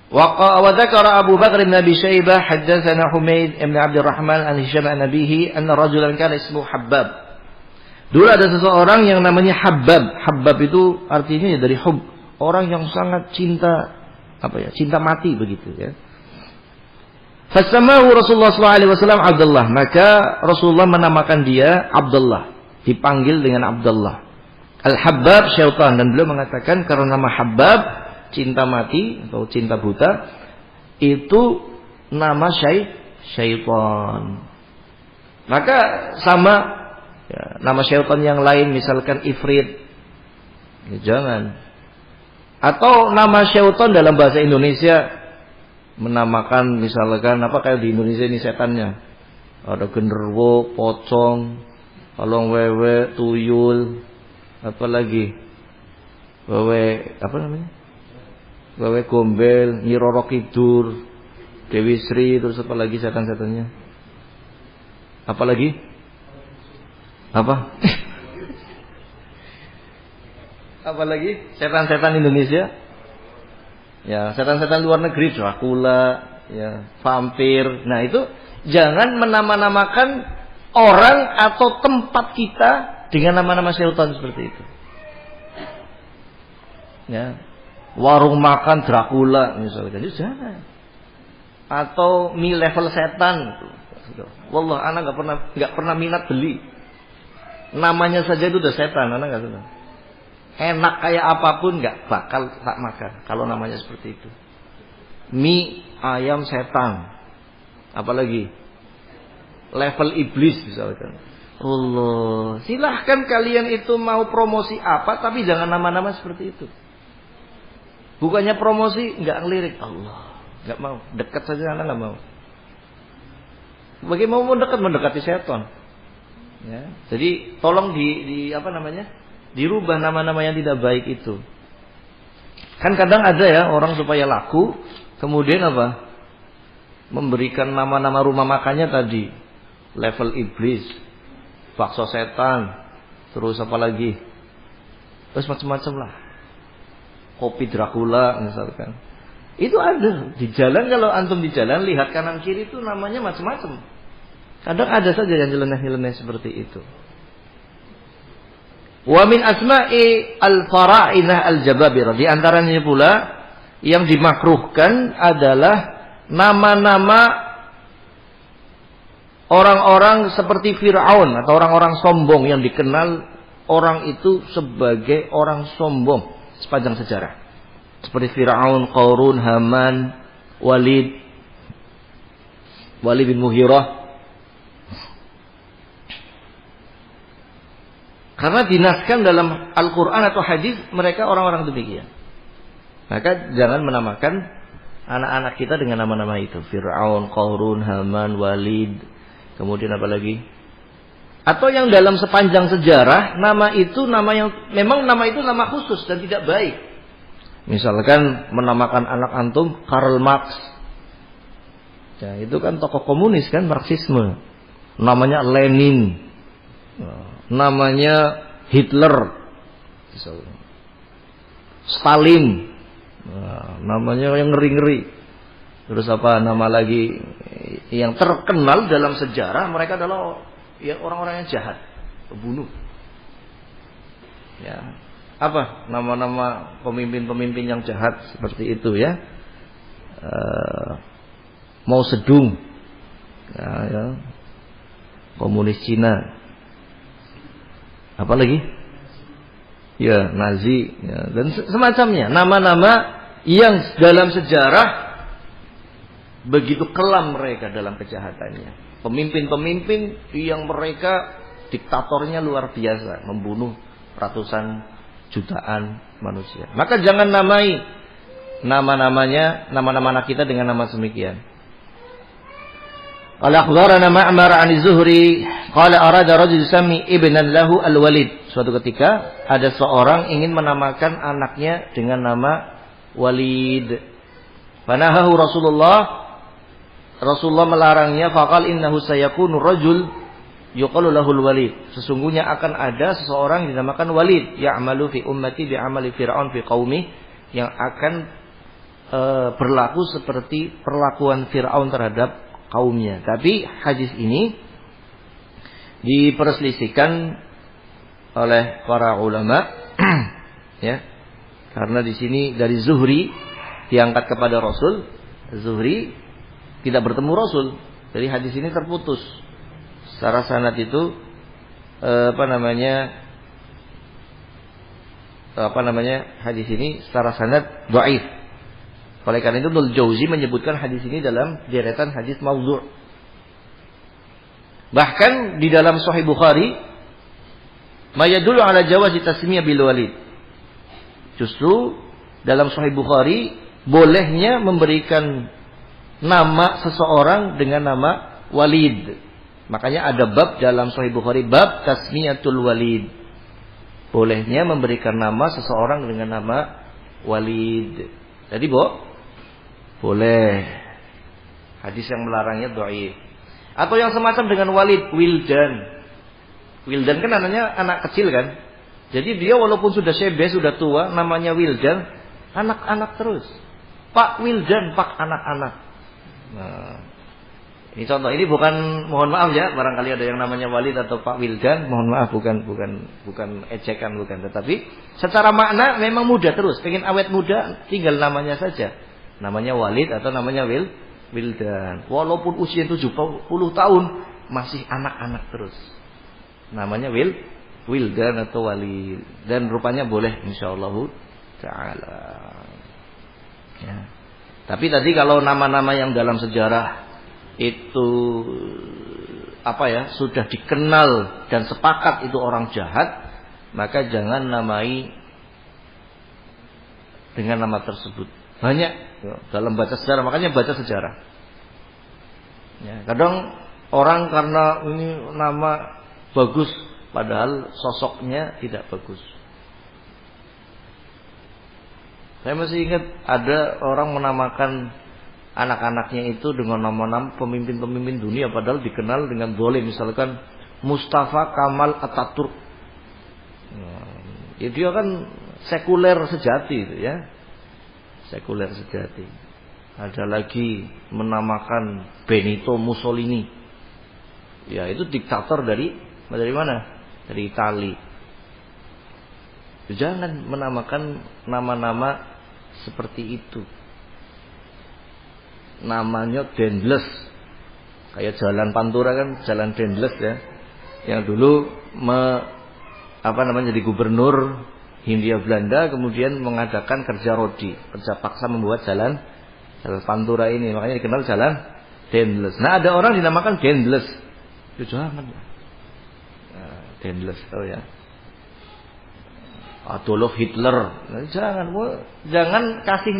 Wa dzakara Abu Bakr bin Abi Syaibah haddatsana Humaid bin Abdurrahman an Hisham an abihi anna rajulan kana ismuhu Habbab. Dulu ada seseorang yang namanya Habbab. Habbab itu artinya dari hub, orang yang sangat cinta cinta mati begitu ya. Fasamahu Rasulullah sallallahu alaihi wasallam Abdullah, maka Rasulullah menamakan dia Abdullah, dipanggil dengan Abdullah. Al-Habbab syaitan, dan beliau mengatakan karena nama Habbab cinta mati atau cinta buta itu nama syaitan. Maka sama ya, nama syaitan yang lain misalkan Ifrit ya, jangan. Atau nama syaitan dalam bahasa Indonesia menamakan misalkan kayak di Indonesia ini setannya ada genderuwo, pocong, kalong wewe, tuyul, apalagi wewe wewe gombel, Nyi Roro Kidul, Dewi Sri, terus apa lagi setan-setannya? Apalagi? Apa? Apalagi setan-setan Indonesia? Ya, setan-setan luar negeri, Dracula, ya, vampir. Nah, itu jangan menama-namakan orang atau tempat kita dengan nama-nama syaitan seperti itu. Ya. Warung makan Dracula misalkan, itu jangan. Atau mie level setan. Wallah, anak enggak pernah minat beli. Namanya saja itu udah setan, anak enggak suka. Enak kayak apapun enggak bakal tak makan kalau namanya seperti itu. Mie ayam setan. Apalagi level iblis misalkan. Allah, silahkan kalian itu mau promosi apa, tapi jangan nama-nama seperti itu. Bukannya promosi, enggak ngelirik. Allah, enggak mau. Dekat saja anak enggak mau. Bagaimana mau dekat, mendekati setan. Ya. Jadi tolong dirubah nama-nama yang tidak baik itu. Kan kadang ada ya orang supaya laku, kemudian memberikan nama-nama rumah makannya tadi. Level iblis, bakso setan, terus apa lagi? Terus macam-macam lah. Kopi Dracula misalkan. Itu ada di jalan, kalau antum di jalan lihat kanan kiri itu namanya macam-macam. Kadang ada saja yang nyeleneh-nyeleneh seperti itu. Wa min asma'i al-fara'inah al-jababirah, di antaranya pula yang dimakruhkan adalah nama-nama orang-orang seperti Fir'aun atau orang-orang sombong yang dikenal orang itu sebagai orang sombong sepanjang sejarah. Seperti Fir'aun, Qarun, Haman, Walid bin Mughirah. Karena dinaskan dalam Al-Quran atau hadis mereka orang-orang demikian. Maka jangan menamakan anak-anak kita dengan nama-nama itu. Fir'aun, Qarun, Haman, Walid. Kemudian apa lagi? Atau yang dalam sepanjang sejarah nama itu nama yang memang nama itu nama khusus dan tidak baik. Misalkan menamakan anak antum Karl Marx. Ya, itu kan tokoh komunis kan, Marxisme. Namanya Lenin. Namanya Hitler. Stalin. Namanya yang ngeri-ngeri. Terus apa nama lagi yang terkenal dalam sejarah, mereka adalah ya orang-orang yang jahat, pembunuh. Ya. Apa nama-nama pemimpin-pemimpin yang jahat seperti itu ya? Mao Zedong, ya. Komunis Cina. Apa lagi? Ya, Nazi, ya. Dan semacamnya. Nama-nama yang dalam sejarah begitu kelam mereka dalam kejahatannya. Pemimpin-pemimpin yang mereka diktatornya luar biasa, membunuh ratusan jutaan manusia. Maka jangan namai nama-nama anak kita dengan nama semikian. Qala akhbarana Ma'mar 'an Az-Zuhri qala arada rajul sami ibnan lahu Al-Walid. Suatu ketika ada seorang ingin menamakan anaknya dengan nama Walid. Fanahahu Rasulullah melarangnya, faqal innahu sayakunu rajul yuqalu lahul Walid. Sesungguhnya akan ada seseorang yang dinamakan Walid, ya'malu fi ummati bi'amali fir'aun fi qaumi, yang akan berlaku seperti perlakuan Fir'aun terhadap kaumnya. Tapi hadis ini diperselisihkan oleh para ulama ya. Karena di sini dari Zuhri diangkat kepada Rasul. Zuhri tidak bertemu Rasul. Jadi hadis ini terputus. Secara sanad itu hadis ini secara sanad dhaif. Oleh karena itu Ibnu Jauzi menyebutkan hadis ini dalam deretan hadis maudhu'. Bahkan di dalam Sahih Bukhari mayadullu ala jawazi tasmiyah bil walid. Justru dalam Sahih Bukhari bolehnya memberikan nama seseorang dengan nama Walid. Makanya ada bab dalam Sahih Bukhari, bab tasmiyatul walid. Bolehnya memberikan nama seseorang dengan nama Walid. Jadi boleh. Hadis yang melarangnya dhaif. Atau yang semacam dengan Walid, Wildan. Wildan kan namanya anak kecil kan. Jadi dia walaupun sudah syebeh, sudah tua, namanya Wildan, anak-anak terus. Pak Wildan, Pak anak-anak. Nah, ini contoh. Ini bukan, mohon maaf ya, barangkali ada yang namanya Walid atau Pak Wildan, mohon maaf, bukan ejekan, bukan. Tetapi secara makna memang muda terus. Pengen awet muda, tinggal namanya saja. Namanya Walid atau namanya Wildan. Walaupun usia 70 tahun masih anak-anak terus. Namanya Wildan atau Walid. Dan rupanya boleh insyaallah taala. Ya. Tapi tadi kalau nama-nama yang dalam sejarah itu sudah dikenal dan sepakat itu orang jahat, maka jangan namai dengan nama tersebut. Banyak dalam baca sejarah, makanya baca sejarah. Ya, kadang orang karena ini nama bagus, padahal sosoknya tidak bagus. Saya masih ingat ada orang menamakan anak-anaknya itu dengan nama-nama pemimpin-pemimpin dunia, padahal dikenal dengan zalim. Misalkan Mustafa Kamal Ataturk. Ya, dia kan sekuler sejati itu ya. Sekuler sejati. Ada lagi menamakan Benito Mussolini. Ya, itu diktator dari mana? Dari Itali. Jangan menamakan nama-nama seperti itu. Namanya Dendles. Kayak jalan Pantura kan, jalan Dendles ya. Yang dulu jadi gubernur Hindia Belanda, kemudian mengadakan kerja paksa membuat jalan Pantura ini, makanya dikenal jalan Dendles. Nah, ada orang dinamakan Dendles. Jangan. Dendles, ya. Adolf Hitler. Nah, jangan kasih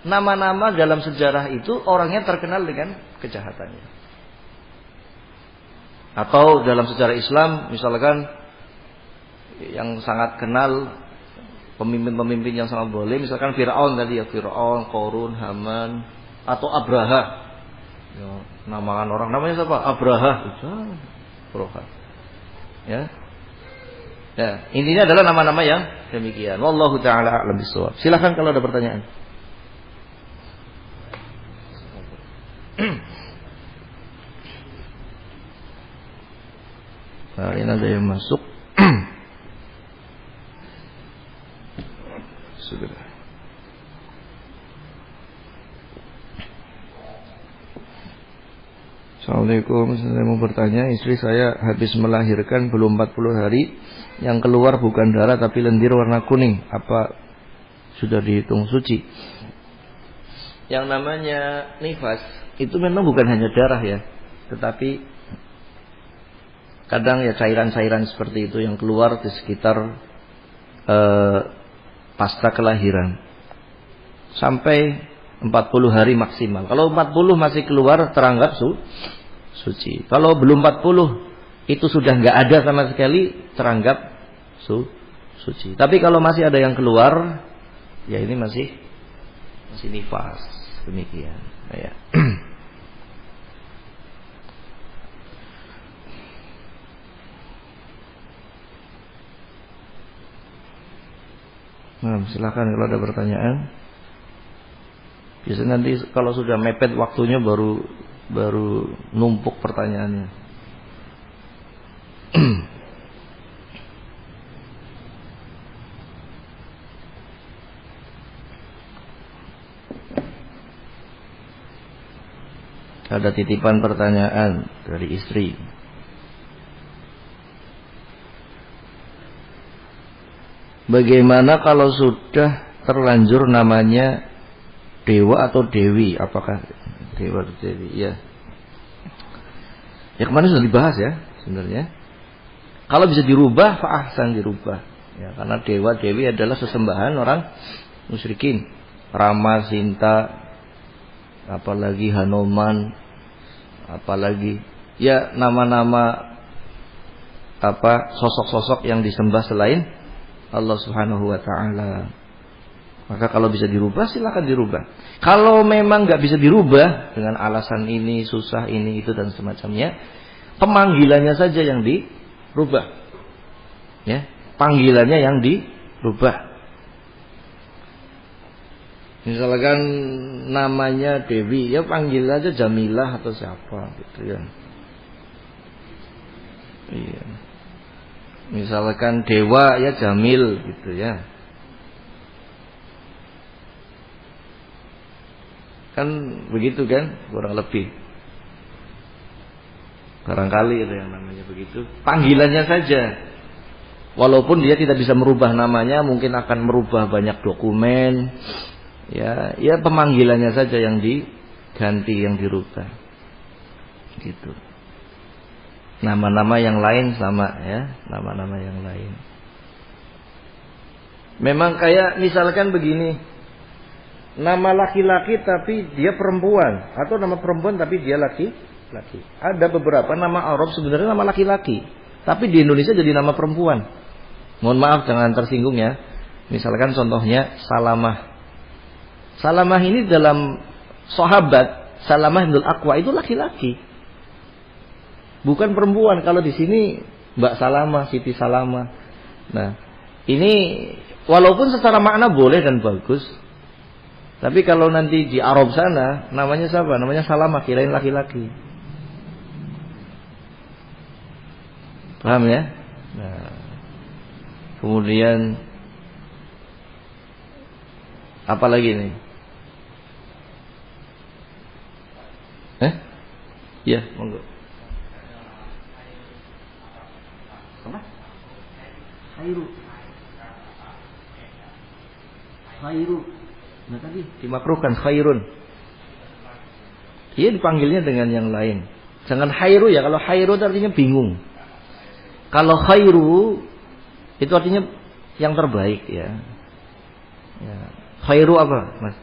nama-nama dalam sejarah itu orangnya terkenal dengan kejahatannya. Atau dalam sejarah Islam misalkan yang sangat kenal pemimpin-pemimpin yang sangat boleh, misalkan Fir'aun tadi ya, Fir'aun, Qarun, Haman, atau Abraha. Ya, namakan orang namanya siapa? Abraha. Ya. Ya, intinya adalah nama-nama yang demikian. Wallahu taala a'lam bishawab. Silakan kalau ada pertanyaan. Nah, ini ada yang masuk. Sudah. Assalamualaikum, saya mau bertanya, istri saya habis melahirkan belum 40 hari, yang keluar bukan darah tapi lendir warna kuning, apa sudah dihitung suci? Yang namanya nifas itu memang bukan hanya darah ya, tetapi kadang ya cairan-cairan seperti itu yang keluar di sekitar pasca kelahiran. Sampai 40 hari maksimal. Kalau 40 masih keluar teranggap suci. Kalau belum 40 itu sudah nggak ada sama sekali, teranggap suci. Tapi kalau masih ada yang keluar, ya ini masih nifas. Demikian. Ya. Nah, silakan kalau ada pertanyaan. Biasanya nanti kalau sudah mepet waktunya baru numpuk pertanyaannya. Ada titipan pertanyaan dari istri. Bagaimana kalau sudah terlanjur namanya dewa atau dewi? Apakah dewa atau dewi? Ya. Ya kemarin sudah dibahas ya sebenarnya. Kalau bisa dirubah, fa'ahsan dirubah. Ya, karena dewa dewi adalah sesembahan orang musyrikin. Rama, Sinta, apalagi Hanuman, apalagi ya nama-nama sosok-sosok yang disembah selain Allah Subhanahu wa ta'ala. Maka kalau bisa dirubah silakan dirubah. Kalau memang nggak bisa dirubah dengan alasan ini susah ini itu dan semacamnya, pemanggilannya saja yang dirubah. Ya, panggilannya yang dirubah. Misalkan namanya Dewi, ya panggil aja Jamilah atau siapa gitu ya. Iya. Misalkan dewa ya Jamil gitu ya. Kan begitu kan kurang lebih. Barangkali itu yang namanya begitu. Panggilannya saja. Walaupun dia tidak bisa merubah namanya, mungkin akan merubah banyak dokumen. Ya pemanggilannya saja yang diganti, yang dirubah. Gitu. Nama-nama yang lain sama ya, nama-nama yang lain. Memang kayak misalkan begini, nama laki-laki tapi dia perempuan, atau nama perempuan tapi dia laki-laki. Ada beberapa nama Arab sebenarnya nama laki-laki, tapi di Indonesia jadi nama perempuan. Mohon maaf jangan tersinggung ya. Misalkan contohnya Salamah. Salamah ini dalam sahabat, Salamah bin Aqwa itu laki-laki. Bukan perempuan. Kalau di sini Mbak Salamah, Siti Salamah. Nah, ini walaupun secara makna boleh dan bagus. Tapi kalau nanti di Arab sana namanya siapa? Namanya Salamah, kirain laki-laki. Paham ya? Nah, kemudian apa lagi nih? Iya, monggo. Apa? Khairu. Nah tadi dimakruhkan khairun. Dia dipanggilnya dengan yang lain. Jangan khairu ya. Kalau khairu itu artinya bingung. Kalau khairu itu artinya yang terbaik ya. Khairu apa, Mas?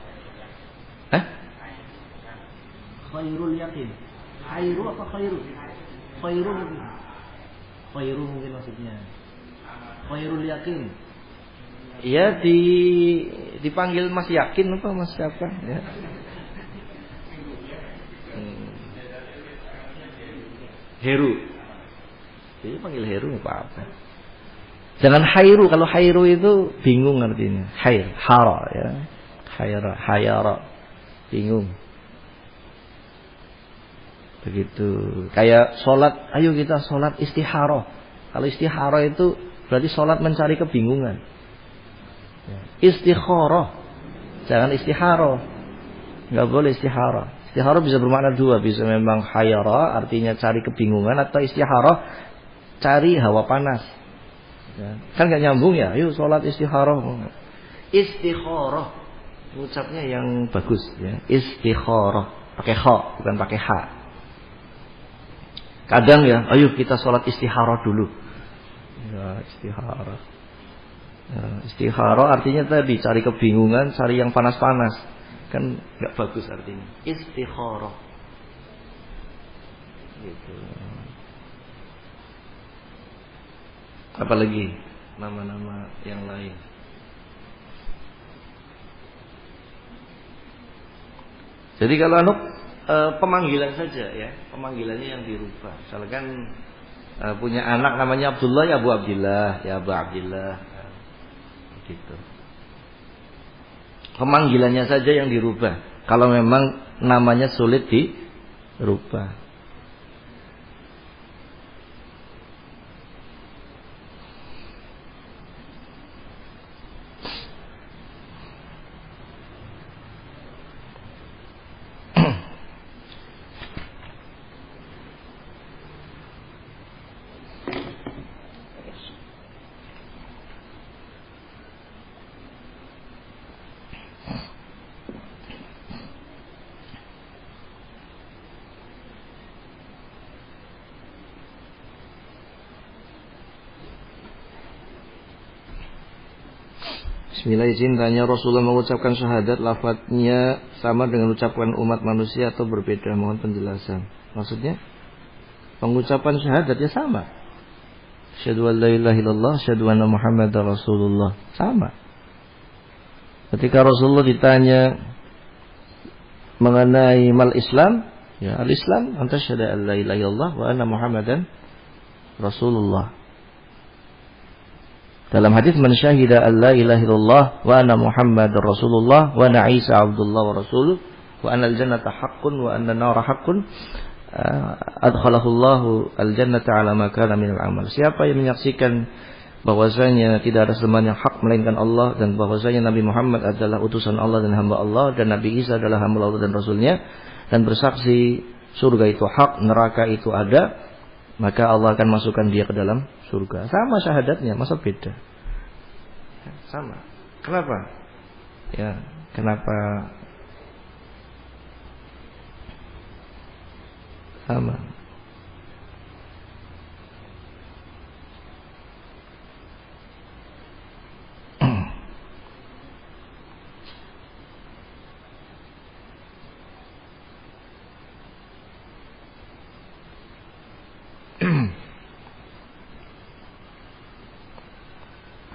Khairul yakin. Khairu apa khairu? Khairu mungkin. Khairu mungkin maksudnya. Khairul yakin. Iya dipanggil Mas Yakin apa Mas siapa ya. Heru. Jadi panggil Heru apa-apa. Jangan Khairu, kalau Khairu itu bingung artinya. Hara ya. Hayara. Bingung. Begitu. Kayak sholat, ayo kita sholat istikharah. Kalau istikharah itu berarti sholat mencari kebingungan. Istikharah. Jangan istikharah. Enggak boleh istikharah. Istikharah bisa bermakna dua, bisa memang hayara artinya cari kebingungan, atau istikharah cari hawa panas. Ya. Kan enggak nyambung ya. Ayo sholat istikharah. Istikharah. Ucapnya yang bagus ya. Istikharah. Pakai kha, bukan pakai ha. Kadang ya, ayo kita sholat istikharah dulu. Ya, istikharah. Ya, istikharah artinya tadi cari kebingungan, cari yang panas-panas. Kan nggak bagus artinya. Istikharah. Gitu. Apalagi nama-nama yang lain. Jadi kalau pemanggilan saja ya, pemanggilannya yang dirubah. Misalkan punya anak namanya Abdullah, ya Abu Abdillah, ya Abu Abdillah, gitu. Pemanggilannya saja yang dirubah. Kalau memang namanya sulit dirubah. Bismillah, izin tanya, Rasulullah mengucapkan syahadat lafadznya sama dengan ucapan umat manusia atau berbeda? Mohon penjelasan. Maksudnya pengucapan syahadatnya sama. Asyhadu an la ilaha illallah, asyhadu anna Muhammadar Rasulullah. Sama. Ketika Rasulullah ditanya mengenai mal Islam, ya al-Islam anta syahada an la ilaha illallah wa anna Muhammadan Rasulullah. Dalam hadis, man syahida an la ilaha illallah wa anna Muhammadar Rasulullah wa anna Isa Abdullah wa Rasuluh wa anna al-jannata haqqun wa anna an-nara haqqun adkhalahu Allahu al-jannata ala ma kana minal amal. Siapa yang menyaksikan bahwasanya tidak ada sembahan yang hak melainkan Allah, dan bahwasanya Nabi Muhammad adalah utusan Allah dan hamba Allah, dan Nabi Isa adalah hamba Allah dan Rasulnya, dan bersaksi surga itu hak, neraka itu ada, maka Allah akan masukkan dia ke dalam surga. Sama syahadatnya, masa beda? Sama. Kenapa? Ya, kenapa sama?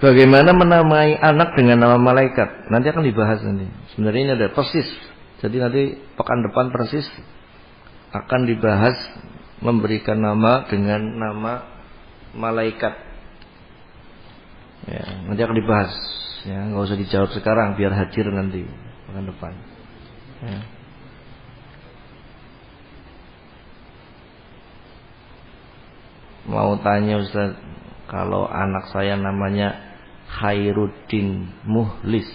Bagaimana menamai anak dengan nama malaikat? Nanti akan dibahas nanti. Sebenarnya ini ada persis. Jadi nanti pekan depan persis akan dibahas memberikan nama dengan nama malaikat. Ya, nanti akan dibahas. Ya, nggak usah dijawab sekarang, biar hadir nanti pekan depan. Ya. Mau tanya Ustaz, kalau anak saya namanya Khairuddin Muhlis,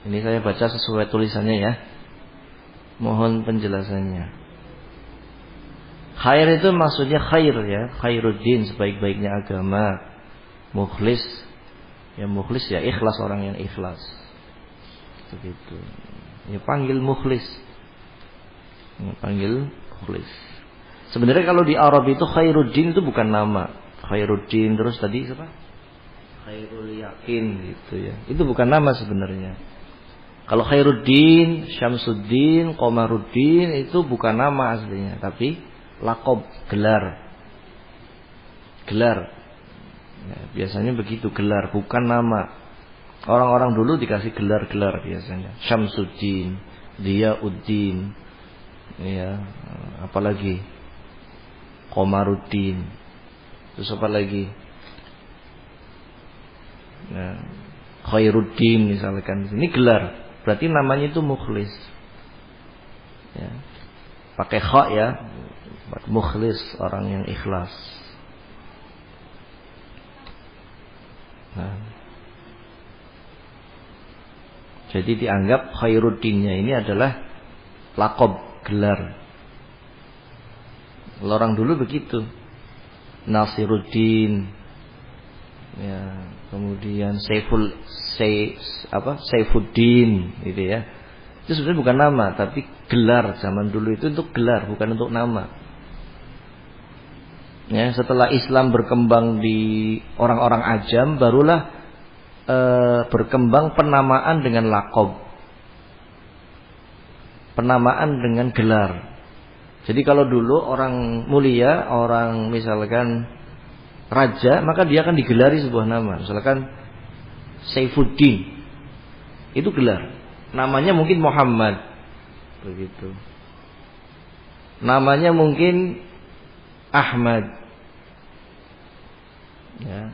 ini saya baca sesuai tulisannya ya, mohon penjelasannya. Khair itu maksudnya khair ya, Khairuddin sebaik-baiknya agama, Mukhlis ya, Mukhlis ya ikhlas, orang yang ikhlas, begitu ya, panggil Mukhlis ya, panggil Mukhlis. Sebenarnya kalau di Arab itu Khairuddin itu bukan nama. Khairuddin terus tadi siapa? Khairul Yakin gitu ya. Itu bukan nama sebenarnya. Kalau Khairuddin, Syamsuddin, Qomaruddin itu bukan nama aslinya, tapi lakob, gelar. Gelar. Ya, biasanya begitu, gelar, bukan nama. Orang-orang dulu dikasih gelar-gelar biasanya. Syamsuddin, Diyauddin, ya, apalagi Qomaruddin. Terus apa lagi? Nah, Khairuddin misalkan. Ini gelar. Berarti namanya itu Mukhlis. Ya. Pakai kha ya. Mukhlis, orang yang ikhlas. Nah. Jadi dianggap Khairuddinnya ini adalah lakob, gelar. Orang dulu begitu. Nasiruddin, ya, kemudian Saifuddin, gitu ya. Itu sebenarnya bukan nama, tapi gelar. Zaman dulu itu untuk gelar, bukan untuk nama. Ya, setelah Islam berkembang di orang-orang ajam, barulah berkembang penamaan dengan laqab, penamaan dengan gelar. Jadi kalau dulu orang mulia, orang misalkan raja, maka dia akan digelari sebuah nama. Misalkan Saifuddin, itu gelar. Namanya mungkin Muhammad, begitu. Namanya mungkin Ahmad, ya.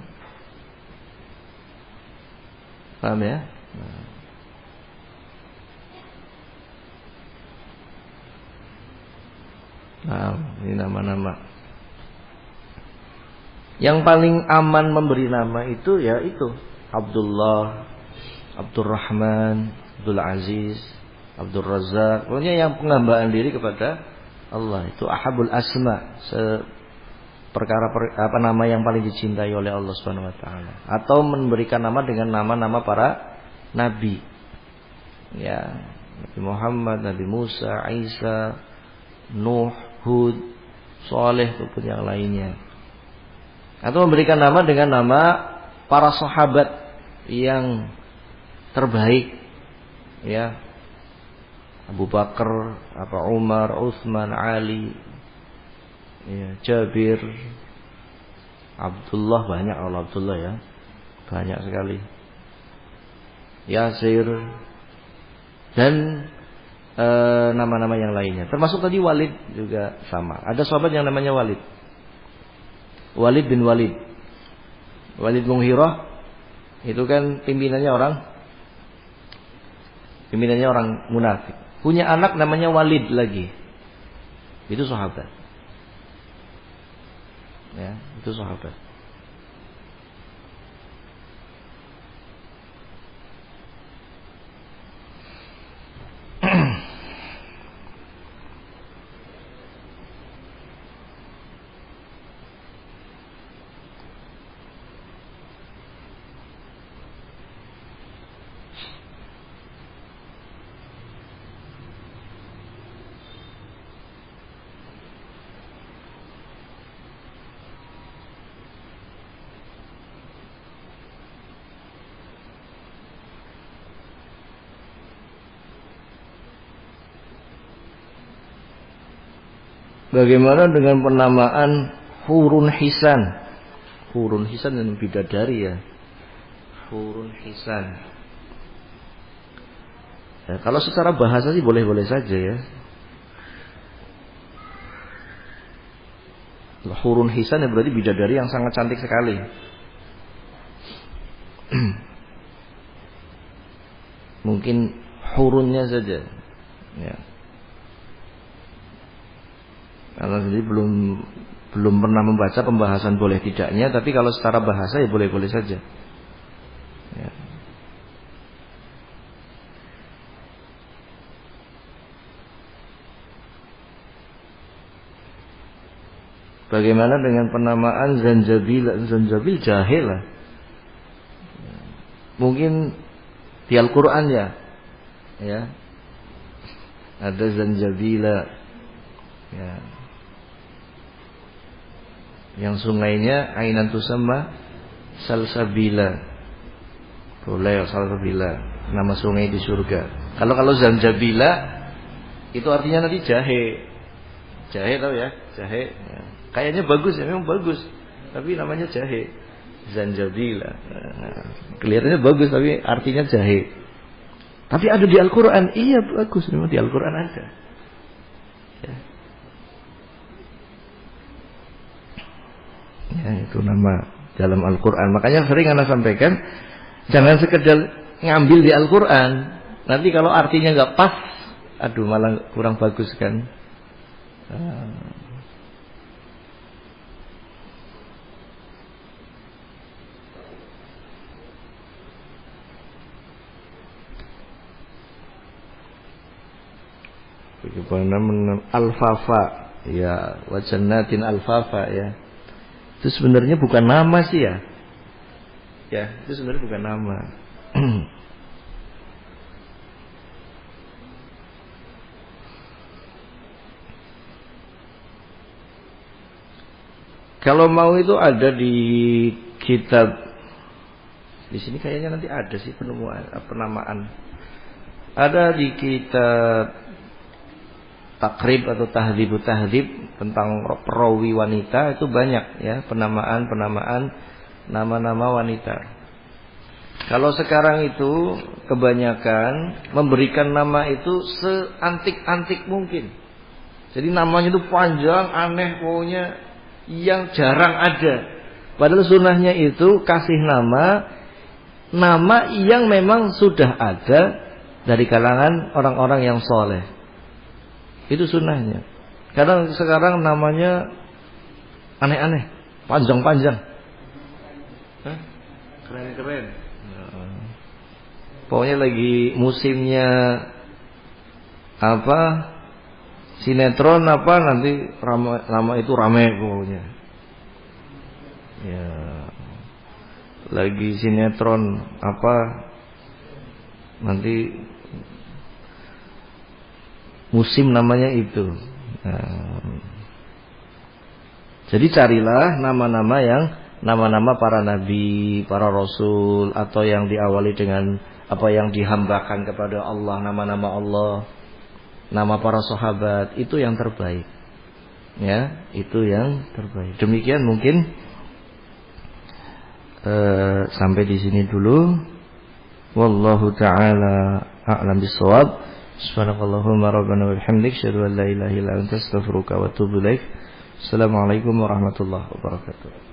Paham ya? Nah, ini nama-nama. Yang paling aman memberi nama itu ya itu Abdullah, Abdurrahman, Abdul Aziz, Abdul Razak. Pokoknya yang penghambaan diri kepada Allah itu ahabul asma, apa nama yang paling dicintai oleh Allah Subhanahu wa taala. Atau memberikan nama dengan nama-nama para nabi. Ya, Nabi Muhammad, Nabi Musa, Isa, Nuh, Hud, Saleh ataupun yang lainnya. Atau memberikan nama dengan nama para sahabat yang terbaik, ya, Abu Bakar, Umar, Utsman, Ali, ya, Jabir, Abdullah, banyak Allah Abdullah ya, banyak sekali, Yasir, dan nama-nama yang lainnya. Termasuk tadi Walid juga sama. Ada sahabat yang namanya Walid, Walid bin Walid, Walid bin Mughirah. Itu kan pimpinannya orang munafik. Punya anak namanya Walid lagi. Itu sahabat. Ya, itu sahabat. Bagaimana dengan penamaan hurun hisan? Hurun hisan dan bidadari ya. Hurun hisan. Ya, kalau secara bahasa sih boleh-boleh saja ya. Hurun hisan ya berarti bidadari yang sangat cantik sekali. Mungkin hurunnya saja. Ya. Karena sendiri belum pernah membaca pembahasan boleh tidaknya, tapi kalau secara bahasa ya boleh-boleh saja. Ya. Bagaimana dengan penamaan zanjabil? Zanjabil jahil lah. Mungkin di Al-Quran ya, ada zanjabila, ya. Yang sungainya ainan tusamma salsabila. Boleh salsabila, nama sungai di surga. Kalau zanjabila itu artinya nanti jahe. Jahe tahu ya? Jahe. Ya. Kayaknya bagus ya, memang bagus. Tapi namanya jahe. Zanjabila. Nah, kelihatannya bagus tapi artinya jahe. Tapi ada di Al-Quran. Iya bagus, memang di Al-Quran ada. Ya. Ya, itu nama dalam Al-Quran. Makanya sering Anda sampaikan, jangan sekedar ngambil di Al-Quran. Nanti kalau artinya nggak pas, aduh malah kurang bagus kan. Bagaimana al-fafa, ya, wajannatin al-fafa ya. Itu sebenarnya bukan nama sih ya. Ya, itu sebenarnya bukan nama. Kalau mau itu ada di kitab, di sini kayaknya nanti ada sih penamaan. Ada di kitab Takrib atau Tahdzibut Tahdzib tentang perawi wanita, itu banyak ya penamaan nama-nama wanita. Kalau sekarang itu kebanyakan memberikan nama itu seantik-antik mungkin. Jadi namanya itu panjang, aneh pokoknya, yang jarang ada. Padahal sunnahnya itu kasih nama yang memang sudah ada dari kalangan orang-orang yang soleh. Itu sunnahnya. Kadang sekarang namanya aneh-aneh, panjang-panjang, keren-keren. Pokoknya lagi musimnya apa, sinetron apa, nanti nama itu rame pokoknya. Ya, lagi sinetron apa, nanti musim namanya itu. Jadi carilah nama-nama para nabi, para rasul, atau yang diawali dengan apa yang dihambakan kepada Allah, nama-nama Allah, nama para sahabat, itu yang terbaik. Ya, itu yang terbaik. Demikian mungkin sampai di sini dulu. Wallahu taala a'lam bissawab. Subhanakallahumma rabbana wa bihamdik, asyhadu an la ilaha illa anta, astaghfiruka wa atubu ilaik. Assalamualaikum warahmatullahi wabarakatuh.